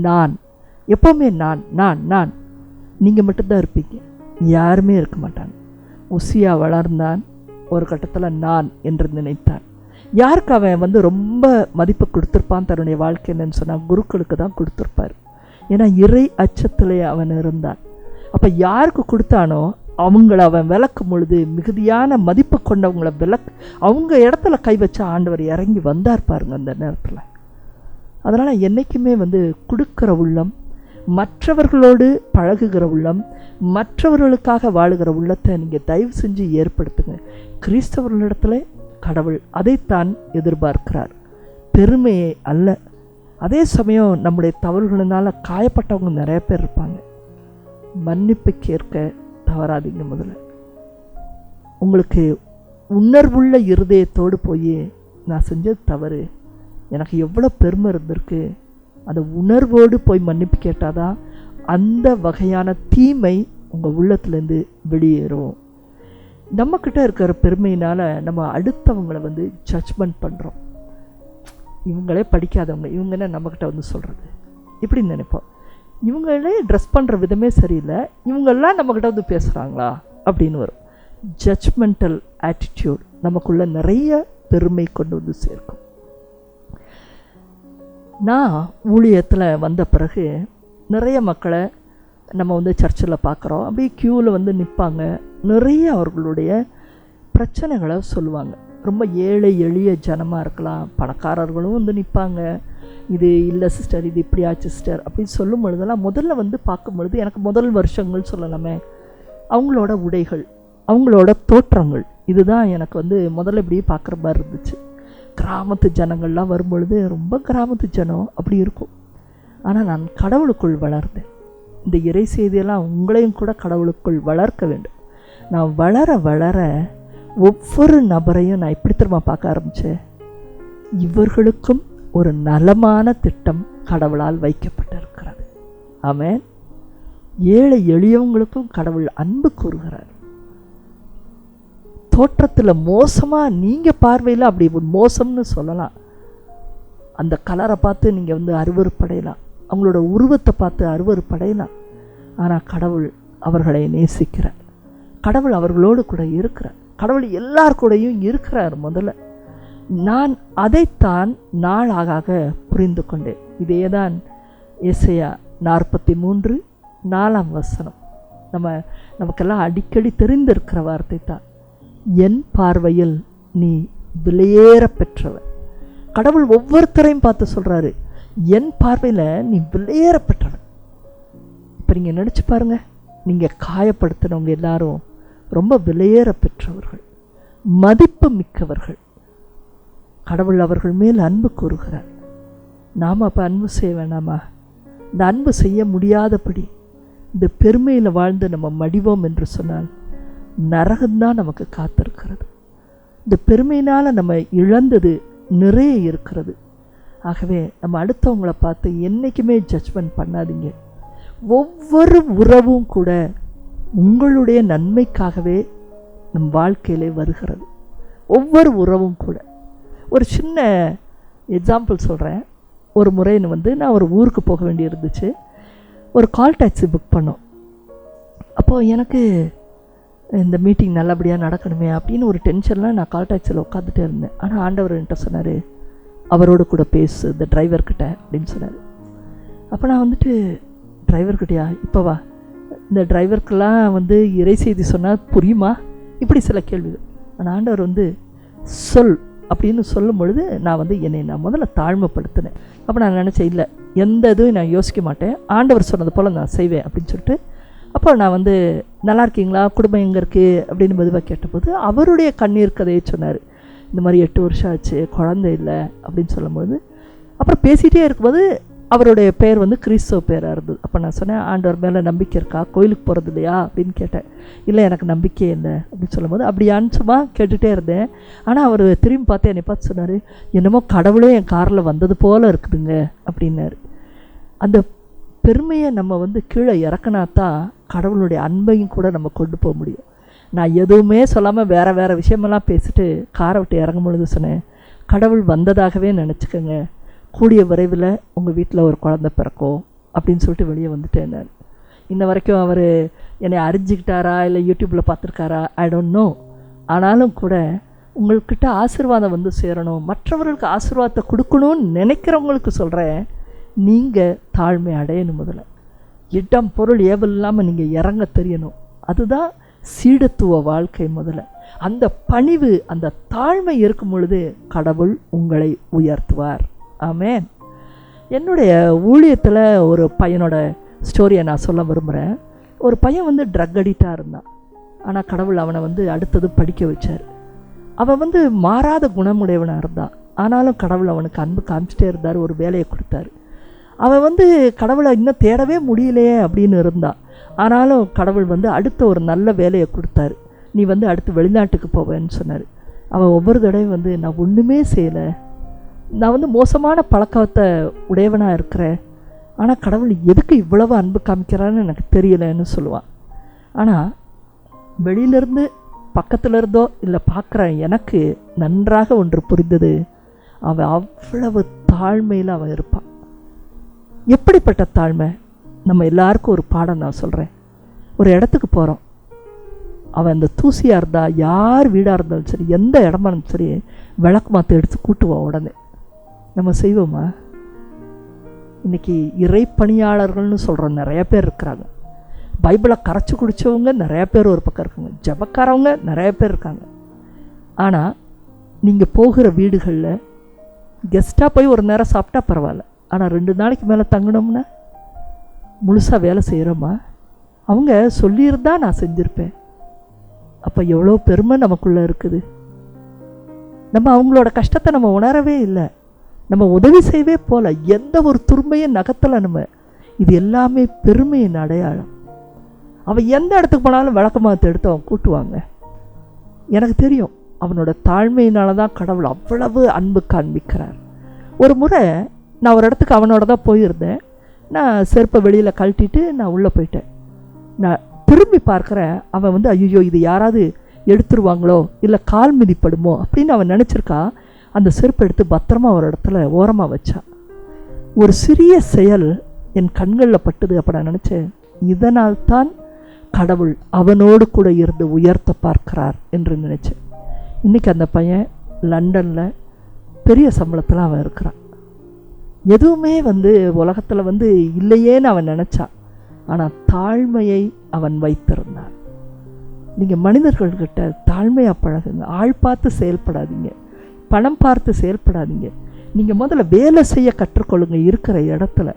நான் எப்போவுமே நான் நீங்கள் மட்டும்தான் இருப்பீங்க, யாருமே இருக்க மாட்டாங்க. உசியா வளர்ந்தான், ஒரு கட்டத்தில் நான் என்று நினைத்தான். யாருக்கு அவன் வந்து ரொம்ப மதிப்பு கொடுத்துருப்பான் தன்னுடைய வாழ்க்கைன்னு சொன்னால் குருக்களுக்கு தான் கொடுத்துருப்பார். ஏன்னா இறை அச்சத்திலே அவன் இருந்தான். அப்போ யாருக்கு கொடுத்தானோ அவங்கள அவன் விளக்கும் பொழுது மிகுதியான மதிப்பு கொண்டவங்கள அவங்க இடத்துல கை வச்ச ஆண்டவர் இறங்கி வந்தார் பாருங்க அந்த நேரத்தில். அதனால் என்றைக்குமே வந்து கொடுக்குற உள்ளம், மற்றவர்களோடு பழகுகிற உள்ளம், மற்றவர்களுக்காக வாழுகிற உள்ளத்தை நீங்கள் தயவு செஞ்சு ஏற்படுத்துங்க. கிறிஸ்தவர்களிடத்துல கடவுள் அதைத்தான் எதிர்பார்க்கிறார், பெருமையை அல்ல. அதே சமயம் நம்முடைய தவறுகளினால் காயப்பட்டவங்க நிறைய பேர் இருப்பாங்க. மன்னிப்பு கேட்க தவறாதீங்க. முதல்ல உங்களுக்கு உணர்வுள்ள இருதயத்தோடு போய் நான் செஞ்சது தவறு, எனக்கு எவ்வளோ பெருமை இருந்திருக்கு, அந்த உணர்வோடு போய் மன்னிப்பு கேட்டாதான் அந்த வகையான தீமை உங்கள் உள்ளத்துலேருந்து வெளியேறும். நம்மக்கிட்ட இருக்கிற பெருமையினால் நம்ம அடுத்தவங்களை வந்து ஜட்ஜ்மெண்ட் பண்ணுறோம். இவங்களே படிக்காதவங்க, இவங்க என்ன நம்மக்கிட்ட வந்து சொல்கிறது இப்படின்னு நினைப்போம். இவங்களே ட்ரெஸ் பண்ணுற விதமே சரியில்லை, இவங்கெல்லாம் நம்மக்கிட்ட வந்து பேசுகிறாங்களா அப்படின்னு வரும். ஜட்ஜ்மெண்டல் ஆட்டிடியூட் நமக்குள்ள நிறைய பெருமை கொண்டு வந்து சேர்க்கும். நான் ஊழியத்தில் வந்த பிறகு நிறைய மக்களை நம்ம வந்து சர்ச்சில் பார்க்குறோம். அப்படியே க்யூவில் வந்து நிற்பாங்க, நிறைய அவர்களுடைய பிரச்சனைகளை சொல்லுவாங்க. ரொம்ப ஏழை எளிய ஜனமாக இருக்கலாம், பணக்காரர்களும் வந்து நிற்பாங்க. இது இல்லை சிஸ்டர், இது இப்படி ஆச்சு சிஸ்டர் அப்படின்னு சொல்லும் பொழுதெல்லாம் முதல்ல வந்து பார்க்கும் பொழுது எனக்கு முதல் வருஷங்கள் சொல்லலாமே, அவங்களோட உடைகள், அவங்களோட தோற்றங்கள், இதுதான் எனக்கு வந்து முதல்ல இப்படி பார்க்குற மாதிரி இருந்துச்சு. கிராமத்து ஜனங்கள்லாம் வரும்பொழுது ரொம்ப கிராமத்து ஜனம் அப்படி இருக்கும். ஆனால் நான் கடவுளுக்குள் வளர்ந்தேன். இந்த இறை செய்தியெல்லாம் உங்களையும் கூட கடவுளுக்குள் வளர்க்க வேண்டும். நான் வளர வளர ஒவ்வொரு நபரையும் நான் இப்படி திரும்ப பார்க்க ஆரம்பித்தேன், இவர்களுக்கும் ஒரு நலமான திட்டம் கடவுளால் வைக்கப்பட்டிருக்கிறது. ஆமென். ஏழை எளியவங்களுக்கும் கடவுள் அன்பு கூறுகிறார். தோற்றத்தில் மோசமாக, நீங்கள் பார்வையில் அப்படி மோசம்னு சொல்லலாம். அந்த கலரை பார்த்து நீங்கள் வந்து அருவருப்படையலாம், அவங்களோட உருவத்தை பார்த்து அருவருப்படையலாம். ஆனால் கடவுள் அவர்களை நேசிக்கிறார். கடவுள் அவர்களோடு கூட இருக்கிறார். கடவுள் எல்லார் கூடயும் இருக்கிறார். முதல்ல நான் அதைத்தான் நாளாக புரிந்து கொண்டேன். இதே தான் ஏசாயா 43:4 நமக்கெல்லாம் அடிக்கடி தெரிந்திருக்கிற வார்த்தை தான். என் பார்வையில் நீ விலையேற பெற்றவன். கடவுள் ஒவ்வொருத்தரையும் பார்த்து சொல்கிறாரு, என் பார்வையில் நீ விலையேற பெற்றவன். இப்போ நீங்கள் நினச்சி பாருங்கள், நீங்கள் காயப்படுத்தினவங்க எல்லாரும் ரொம்ப விலையேற பெற்றவர்கள், மதிப்பு மிக்கவர்கள். கடவுள் அவர்கள் மேல் அன்பு கூறுகிறார். நாம் அப்போ அன்பு செய்ய வேணாமா? இந்த அன்பு செய்ய முடியாதபடி இந்த பெருமையில் வாழ்ந்து நம்ம மடிவோம் என்று சொன்னால் நரகம்தான் நமக்கு காத்திருக்கிறது. இந்த பெருமையினால் நம்ம இழந்தது நிறைய இருக்கிறது. ஆகவே நம்ம அடுத்தவங்களை பார்த்து என்றைக்குமே ஜட்ஜ்மெண்ட் பண்ணாதீங்க. ஒவ்வொரு உறவும் கூட உங்களுடைய நன்மைக்காகவே நம் வாழ்க்கையிலே வருகிறது. ஒவ்வொரு உறவும் கூட. ஒரு சின்ன எக்ஸாம்பிள் சொல்கிறேன். ஒரு முறை நான் ஒரு ஊருக்கு போக வேண்டி இருந்துச்சு. ஒரு கால் டாக்ஸி புக் பண்ணோம். அப்போது எனக்கு இந்த மீட்டிங் நல்லபடியாக நடக்கணுமே அப்படின்னு ஒரு டென்ஷனில் நான் கால் டாக்ஸியில் உட்காந்துட்டே இருந்தேன். ஆனால் ஆண்டவர் என்கிட்ட சொன்னார், அவரோடு கூட பேசு, இந்த டிரைவர்கிட்ட அப்படின்னு சொன்னார். அப்போ நான் டிரைவர்கிட்டயா, இப்போ வா, இந்த டிரைவருக்கெல்லாம் இறை செய்தி சொன்னால் புரியுமா, இப்படி சில கேள்விகள். ஆனால் ஆண்டவர் சொல் அப்படின்னு சொல்லும் பொழுது நான் என்னை முதல்ல தாழ்மைப்படுத்தினேன். அப்போ நான் நினச்சேன், இல்லை எந்த இதுவும் நான் யோசிக்க மாட்டேன், ஆண்டவர் சொன்னது போல் நான் செய்வேன் அப்படின்னு சொல்லிட்டு. அப்போ நான் நல்லா இருக்கீங்களா, குடும்பம் எங்கே இருக்குது அப்படின்னு மெதுவாக கேட்டபோது அவருடைய கண்ணீர் கதையை சொன்னார். இந்த மாதிரி 8 வருஷம் ஆச்சு, குழந்தை இல்லை அப்படின்னு சொல்லும்போது, அப்புறம் பேசிகிட்டே இருக்கும்போது அவருடைய பேர் கிறிஸ்தவ பேராக இருந்தது. அப்போ நான் சொன்னேன், ஆண்டவர் மேலே நம்பிக்கை இருக்கா, கோயிலுக்கு போகிறது இல்லையா அப்படின்னு கேட்டேன். இல்லை எனக்கு நம்பிக்கையே இல்லை அப்படின்னு சொல்லும்போது, அப்படி அனுச்சுமா கேட்டுகிட்டே இருந்தேன். ஆனால் அவர் திரும்பி பார்த்து என்னை பார்த்து சொன்னார், என்னமோ கடவுளே என் காரில் வந்தது போல் இருக்குதுங்க அப்படின்னாரு. அந்த பெருமையை நம்ம கீழே இறக்கினா தான் கடவுளுடைய அன்பையும் கூட நம்ம கொண்டு போக முடியும். நான் எதுவுமே சொல்லாமல் வேறு விஷயமெல்லாம் பேசிட்டு காரை விட்டு இறங்கும் பொழுது சொன்னேன், கடவுள் வந்ததாகவே நினச்சிக்கோங்க, கூடிய விரைவில் உங்கள் வீட்டில் ஒரு குழந்தை பிறக்கும் அப்படின்னு சொல்லிட்டு வெளியே வந்துட்டேன். நான் இன்ன வரைக்கும் அவர் என்னை அறிஞ்சிக்கிட்டாரா இல்லை யூடியூப்பில் பார்த்துருக்காரா ஐ டோன்ட் நோ. ஆனாலும் கூட உங்கள்கிட்ட ஆசீர்வாதம் சேரணும், மற்றவர்களுக்கு ஆசீர்வாதத்தை கொடுக்கணும்னு நினைக்கிறவங்களுக்கு சொல்கிறேன், நீங்கள் தாழ்மை அடையணும். முதல்ல இடம் பொருள் ஏவல் இல்லாமல் நீங்கள் இறங்க தெரியணும். அதுதான் சீடத்துவ வாழ்க்கை. முதல்ல அந்த பணிவு, அந்த தாழ்மை இருக்கும் பொழுது கடவுள் உங்களை உயர்த்துவார். ஆமென். என்னுடைய ஊழியத்தில் ஒரு பையனோட ஸ்டோரியை நான் சொல்ல விரும்புகிறேன். ஒரு பையன் ட்ரக் அடிக்டாக இருந்தான். ஆனால் கடவுள் அவனை அடுத்தது படிக்க வச்சார். அவன் மாறாத குணமுடையவனாக இருந்தான். ஆனாலும் கடவுள் அவனுக்கு அன்பு காமிச்சிட்டே இருந்தார், ஒரு வேலையை கொடுத்தாரு. அவன் கடவுளை இன்னும் தேடவே முடியலையே அப்படின்னு இருந்தான். ஆனாலும் கடவுள் அடுத்த ஒரு நல்ல வேலையை கொடுத்தாரு. நீ அடுத்து வெளிநாட்டுக்கு போவேன்னு சொன்னார். அவன் ஒவ்வொரு தடவையும் நான் ஒன்றுமே செய்யலை, நான் மோசமான பழக்கத்தை உடையவனாக இருக்கிறேன், ஆனால் கடவுள் எதுக்கு இவ்வளவு அன்பு காமிக்கிறான்னு எனக்கு தெரியலைன்னு சொல்லுவான். ஆனால் வெளியிலேருந்து பக்கத்தில் இருந்தோ இல்லை பார்க்குற எனக்கு நன்றாக ஒன்று புரிந்தது, அவன் அவ்வளவு தாழ்மையில் அவன் இருப்பான். எப்படிப்பட்ட தாழ்மை? நம்ம எல்லாருக்கும் ஒரு பாடம் நான் சொல்கிறேன். ஒரு இடத்துக்கு போகிறோம், அவன் அந்த தூசியாக இருந்தால், யார் வீடாக இருந்தாலும் சரி, எந்த இடமா இருந்தாலும் சரி, விளக்கு மாற்ற எடுத்து கூட்டுவோம். உடனே நம்ம செய்வோமா? இன்றைக்கி இறை பணியாளர்கள்னு சொல்கிற நிறைய பேர் இருக்கிறாங்க. பைபிளை கரைச்சி குடித்தவங்க நிறைய பேர் ஒரு பக்கம் இருக்காங்க, ஜபக்காரவங்க நிறைய பேர் இருக்காங்க. ஆனால் நீங்கள் போகிற வீடுகளில் கெஸ்ட்டாக போய் ஒரு நேரம் சாப்பிட்டா பரவாயில்ல, ஆனால் 2 நாளைக்கு மேலே தங்கணும்னா முழுசாக வேலை செய்கிறோமா? அவங்க சொல்லியிருந்தா நான் செஞ்சுருப்பேன். அப்போ எவ்வளோ பெருமை நமக்குள்ளே இருக்குது. நம்ம அவங்களோட கஷ்டத்தை நம்ம உணரவே இல்லை, நம்ம உதவி செய்யவே போல, எந்த ஒரு துரும்பையும் நகத்தில் நம்ம. இது எல்லாமே பெருமையின் அடையாளம். அவன் எந்த இடத்துக்கு போனாலும் விளக்கமாகத்தை எடுத்து அவன் கூட்டுவாங்க. எனக்கு தெரியும் அவனோட தாழ்மையினால தான் கடவுள் அவ்வளவு அன்பு காண்பிக்கிறார். ஒரு முறை நான் ஒரு இடத்துக்கு அவனோட தான் போயிருந்தேன். நான் செருப்பை வெளியில் கழட்டிட்டு நான் உள்ளே போயிட்டேன். நான் திரும்பி பார்க்குறேன், அவன் ஐயோ இது யாராவது எடுத்துருவாங்களோ, இல்லை கால் மிதிப்படுமோ அப்படின்னு அவன் நினச்சிருக்கா. அந்த செருப்பை எடுத்து பத்திரமா ஒரு இடத்துல ஓரமாக வச்சான். ஒரு சிறிய செயல் என் கண்களில் பட்டுது. அப்போ நான் நினச்சேன், இதனால் தான் கடவுள் அவனோடு கூட இருந்து உயர்த்த பார்க்கிறார் என்று நினச்சேன். இன்றைக்கி அந்த பையன் லண்டனில் பெரிய சம்பளத்தில் அவன் இருக்கிறான். எதுவுமே உலகத்தில் இல்லையேன்னு அவன் நினச்சான். ஆனால் தாழ்மையை அவன் வைத்திருந்தான். நீங்கள் மனிதர்கள்கிட்ட தாழ்மையாக பழகுங்க. ஆள் பார்த்து செயல்படாதீங்க, பணம் பார்த்து செயல்படாதீங்க. நீங்கள் முதல்ல வேலை செய்ய கற்றுக்கொள்ளுங்க. இருக்கிற இடத்துல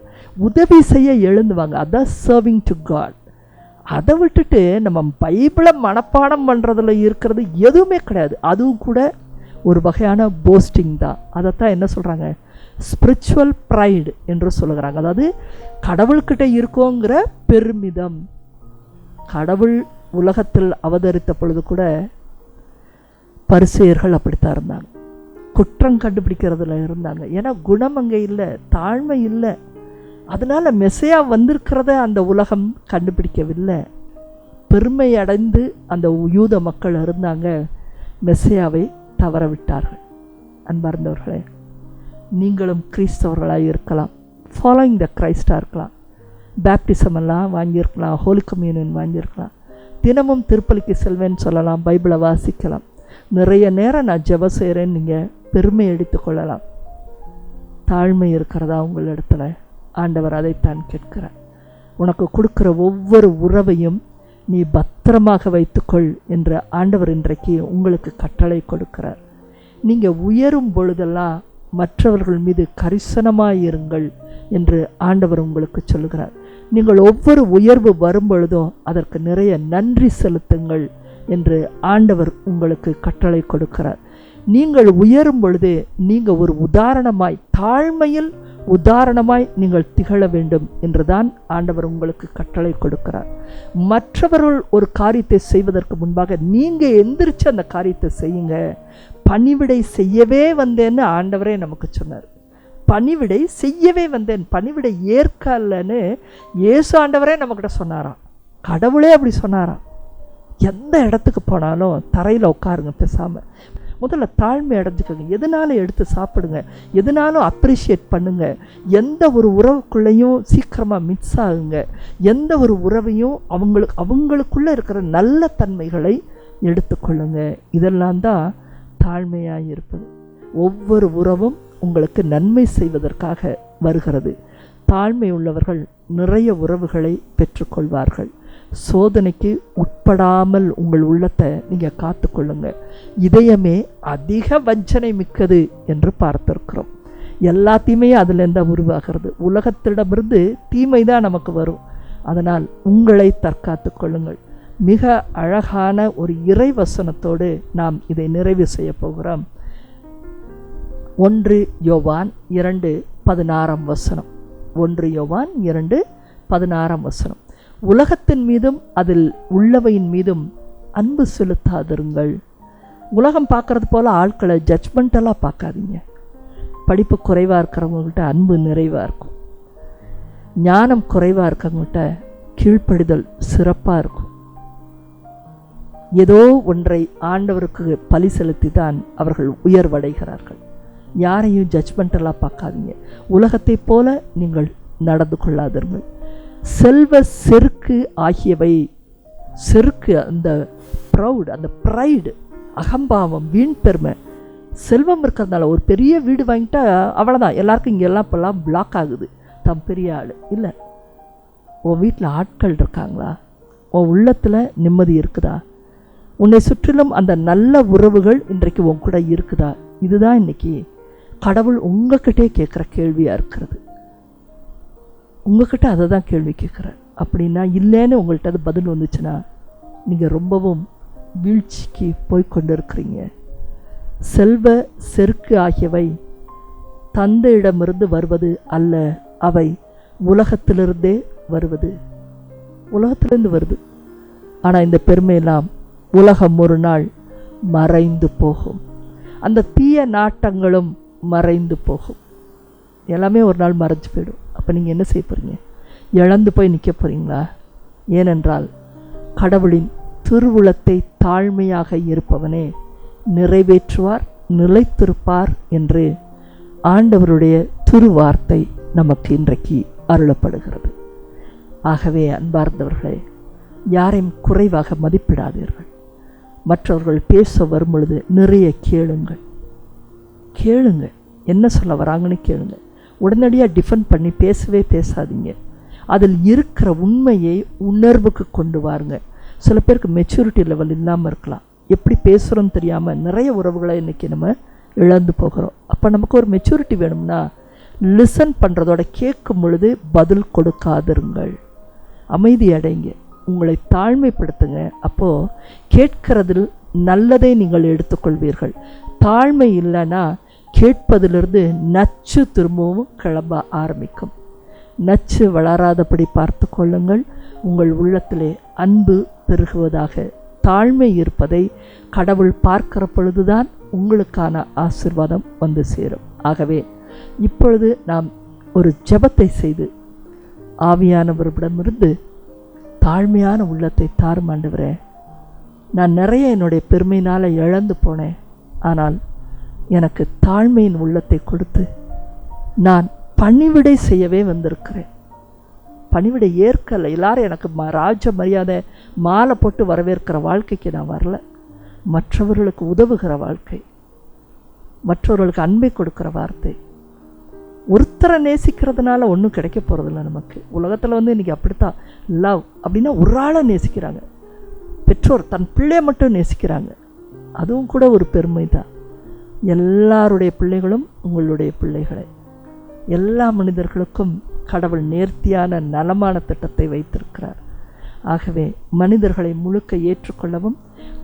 உதவி செய்ய எழுந்துவாங்க. அதான் சர்விங் டு காட். அதை விட்டுட்டு நம்ம பைபிளை மனப்பாடம் பண்ணுறதுல இருக்கிறது எதுவுமே கிடையாது. அதுவும் கூட ஒரு வகையான போஸ்டிங் தான். அதைத்தான் என்ன சொல்கிறாங்க, ஸ்பிரிச்சுவல் ப்ரைடு என்று சொல்லுகிறாங்க. அதாவது கடவுள்கிட்ட இருக்கோங்கிற பெருமிதம். கடவுள் உலகத்தில் அவதரித்த பொழுது கூட பரிசேயர்கள் அப்படித்தான் இருந்தாங்க. குற்றம் கண்டுபிடிக்கிறதுல இருந்தாங்க. ஏன்னா குணம் அங்கே இல்லை, தாழ்மை இல்லை. அதனால் மெசையா வந்திருக்கிறத அந்த உலகம் கண்டுபிடிக்கவில்லை. பெருமை அடைந்து அந்த யூத மக்கள் இருந்தாங்க, மெசையாவை தவற விட்டார்கள். அன்பார்ந்தவர்களே, நீங்களும் கிறிஸ்தவர்களாக இருக்கலாம், ஃபாலோயிங் த கிரைஸ்டாக இருக்கலாம், பேப்டிசம் எல்லாம் வாங்கியிருக்கலாம், ஹோலி கம்யூனியன் வாங்கியிருக்கலாம், தினமும் திருப்பலிக்கு செல்வேன்னு சொல்லலாம், பைபிளை வாசிக்கலாம், நிறைய நேரம் நான் ஜெபம் செய்கிறேன்னு நீங்கள் பெருமை எடுத்துக்கொள்ளலாம். தாழ்மை இருக்கிறதா உங்களிடத்துல? ஆண்டவர் அதைத்தான் கேட்கிறார். உனக்கு கொடுக்குற ஒவ்வொரு உறவையும் நீ பத்திரமாக வைத்துக்கொள் என்று ஆண்டவர் இன்றைக்கு உங்களுக்கு கட்டளை கொடுக்கிறார். நீங்கள் உயரும் பொழுதெல்லாம் மற்றவர்கள் மீது கரிசனமாயிருங்கள் என்று ஆண்டவர் உங்களுக்கு சொல்லுகிறார். நீங்கள் ஒவ்வொரு உயர்வு வரும் பொழுதும் அதற்கு நிறைய நன்றி செலுத்துங்கள் என்று ஆண்டவர் உங்களுக்கு கட்டளை கொடுக்கிறார். நீங்கள் உயரும் பொழுது நீங்கள் ஒரு உதாரணமாய், தாழ்மையில் உதாரணமாய் நீங்கள் திகழ வேண்டும் என்றுதான் ஆண்டவர் உங்களுக்கு கட்டளை கொடுக்கிறார். மற்றவர்கள் ஒரு காரியத்தை செய்வதற்கு முன்பாக நீங்கள் எந்திரிச்சு அந்த காரியத்தை செய்யுங்க. பணிவிடை செய்யவே வந்தேன்னு ஆண்டவரே நமக்கு சொன்னார். பணிவிடை செய்யவே வந்தேன், பணிவிடை ஏற்கலன்னு இயேசு ஆண்டவரே நம்மக்கிட்ட சொன்னாராம். கடவுளே அப்படி சொன்னாராம். எந்த இடத்துக்கு போனாலும் தரையில் உட்காருங்க, பேசாமல் முதல்ல தாழ்மை அடைஞ்சிக்கோங்க. எதுனாலும் எடுத்து சாப்பிடுங்க, எதுனாலும் அப்ரிஷியேட் பண்ணுங்க. எந்த ஒரு உறவுக்குள்ளேயும் சீக்கிரமாக மிக்ஸ் ஆகுங்க. எந்த ஒரு உறவையும் அவங்களுக்குள்ளே இருக்கிற நல்ல தன்மைகளை எடுத்துக்கொள்ளுங்க. இதெல்லாம் தான் தாழ்மையாக இருப்பது. ஒவ்வொரு உறவும் உங்களுக்கு நன்மை செய்வதற்காக வருகிறது. தாழ்மை உள்ளவர்கள் நிறைய உறவுகளை பெற்றுக்கொள்வார்கள். சோதனைக்கு உட்படாமல் உங்கள் உள்ளத்தை நீங்கள் காத்துக்கொள்ளுங்க. இதயமே அதிக வஞ்சனை மிக்கது என்று பார்த்திருக்கிறோம். எல்லா தீமையும் அதிலேருந்து உருவாகிறது. உலகத்திடமிருந்து தீமை தான் நமக்கு வரும். அதனால் உங்களை தற்காத்து கொள்ளுங்கள். மிக அழகான ஒரு இறை வசனத்தோடு நாம் இதை நிறைவு செய்ய போகிறோம். 1 யோவான் 2:16. 1 யோவான் 2:16. உலகத்தின் மீதும் அதில் உள்ளவையின் மீதும் அன்பு செலுத்தாதிருங்கள். உலகம் பார்க்கறது போல் ஆட்களை ஜட்ஜ்மெண்டெல்லாம் பார்க்காதீங்க. படிப்பு குறைவாக இருக்கிறவங்ககிட்ட அன்பு நிறைவாக இருக்கும். ஞானம் குறைவாக இருக்கிறவங்ககிட்ட கீழ்ப்படிதல் சிறப்பாக இருக்கும். ஏதோ ஒன்றை ஆண்டவருக்கு பலி செலுத்தி தான் அவர்கள் உயர்வடைகிறார்கள். யாரையும் ஜட்ஜ்மெண்டெல்லாம் பார்க்காதீங்க. உலகத்தை போல நீங்கள் நடந்து கொள்ளாதீர்கள். செல்வ செருக்கு ஆகியவை, செருக்கு அந்த ப்ரௌட், அந்த ப்ரைடு, அகம்பாவம், வீண் பெருமை. செல்வம் இருக்கிறதுனால ஒரு பெரிய வீடு வாங்கிட்டா அவ்வளோதான், எல்லாருக்கும் இங்கெல்லாம் இப்போல்லாம் பிளாக் ஆகுது. தம் பெரிய ஆள் இல்லை. உன் வீட்டில் ஆட்கள் இருக்காங்களா? உன் உள்ளத்தில் நிம்மதி இருக்குதா? உன்னை சுற்றிலும் அந்த நல்ல உறவுகள் இன்றைக்கு உன் கூட இருக்குதா? இதுதான் இன்றைக்கி கடவுள் உங்ககிட்டே கேட்குற கேள்வியாக இருக்கிறது. உங்ககிட்ட அதை தான் கேள்வி கேட்குறார். அப்படின்னா இல்லைன்னு உங்கள்கிட்ட அது பதில் வந்துச்சுன்னா நீங்கள் ரொம்பவும் வீழ்ச்சிக்கு போய்கொண்டு இருக்கிறீங்க. செல்வ செருக்கு ஆகியவை தந்தையிடமிருந்து வருவது அல்ல, அவை உலகத்திலிருந்தே வருவது. உலகத்திலிருந்து வருது. ஆனால் இந்த பெருமையெல்லாம் உலகம் ஒரு நாள் மறைந்து போகும். அந்த தீய நாட்டங்களும் மறைந்து போகும். எல்லாமே ஒரு நாள் மறைஞ்சு போயிடும். அப்போ நீங்கள் என்ன செய்ய போகிறீங்க? இழந்து போய் நிற்க போகிறீங்களா? ஏனென்றால் கடவுளின் திருவுளத்தை தாழ்மையாக இருப்பவனே நிறைவேற்றுவார், நிலைத்திருப்பார் என்று ஆண்டவருடைய திருவார்த்தை நமக்கு இன்றைக்கு அருளப்படுகிறது. ஆகவே அன்பார்ந்தவர்களே, யாரையும் குறைவாக மதிப்பிடாதீர்கள். மற்றவர்கள் பேச வரும் பொழுது நிறைய கேளுங்கள். என்ன சொல்ல வராங்கன்னு கேளுங்க. உடனடியாக டிஃபெண்ட் பண்ணி பேசவே பேசாதீங்க. அதில் இருக்கிற உண்மையை உணர்வுக்கு கொண்டு வாருங்க. சில பேருக்கு மெச்சூரிட்டி லெவல் இல்லாமல் இருக்கலாம். எப்படி பேசுகிறோன்னு தெரியாமல் நிறைய உறவுகளை இன்றைக்கி நம்ம இழந்து போகிறோம். அப்போ நமக்கு ஒரு மெச்சூரிட்டி வேணும்னா லிசன் பண்ணுறதோட கேட்கும் பொழுது பதில் கொடுக்காதிருங்கள். அமைதி அடைங்க, உங்களை தாழ்மைப்படுத்துங்க. அப்போது கேட்கிறதில் நல்லதை நீங்கள் எடுத்துக்கொள்வீர்கள். தாழ்மை இல்லைன்னா கேட்பதிலிருந்து நச்சு திரும்பவும் கிளம்ப ஆரம்பிக்கும். நச்சு வளராதபடி பார்த்து கொள்ளுங்கள். உங்கள் உள்ளத்திலே அன்பு பெருகுவதாக. தாழ்மை இருப்பதை கடவுள் பார்க்கிற பொழுதுதான் உங்களுக்கான ஆசீர்வாதம் வந்து சேரும். ஆகவே இப்பொழுது நாம் ஒரு ஜெபத்தை செய்து ஆவியானவரிடமிருந்து தாழ்மையான உள்ளத்தை தாரும் ஆண்டவரே. நான் நிறைய என்னுடைய பெருமையினால் இழந்து போனேன். ஆனால் எனக்கு தாழ்மையின் உள்ளத்தை கொடுத்து நான் பணிவிடை செய்யவே வந்திருக்கிறேன். பணிவிடை ஏற்கலை. எல்லாரும் எனக்கு ராஜ மரியாதை மாலை போட்டு வரவேற்கிற வாழ்க்கைக்கு நான் வரல. மற்றவர்களுக்கு உதவுகிற வாழ்க்கை, மற்றவர்களுக்கு அன்பை கொடுக்குற வார்த்தை. ஒருத்தரை நேசிக்கிறதுனால ஒன்றும் கிடைக்க போகிறதில்ல நமக்கு. உலகத்தில் இன்றைக்கி அப்படித்தான். லவ் அப்படின்னா ஒரு ஆளை நேசிக்கிறாங்க. பெற்றோர் தன் பிள்ளையை மட்டும் நேசிக்கிறாங்க. அதுவும் கூட ஒரு பெருமை தான். எல்லாருடைய பிள்ளைகளும் உங்களுடைய பிள்ளைகளை. எல்லா மனிதர்களுக்கும் கடவுள் நேர்த்தியான நலமான திட்டத்தை வைத்திருக்கிறார். ஆகவே மனிதர்களை முழுக்க ஏற்றுக்கொள்ளவும்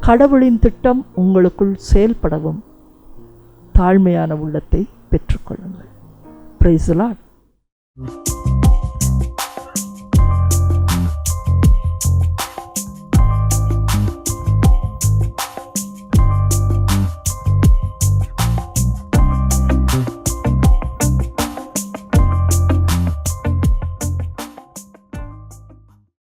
கடவுளின் திட்டம் உங்களுக்குள் செயல்படவும் தாழ்மையான உள்ளத்தை பெற்றுக்கொள்ளுங்கள். Praise the Lord.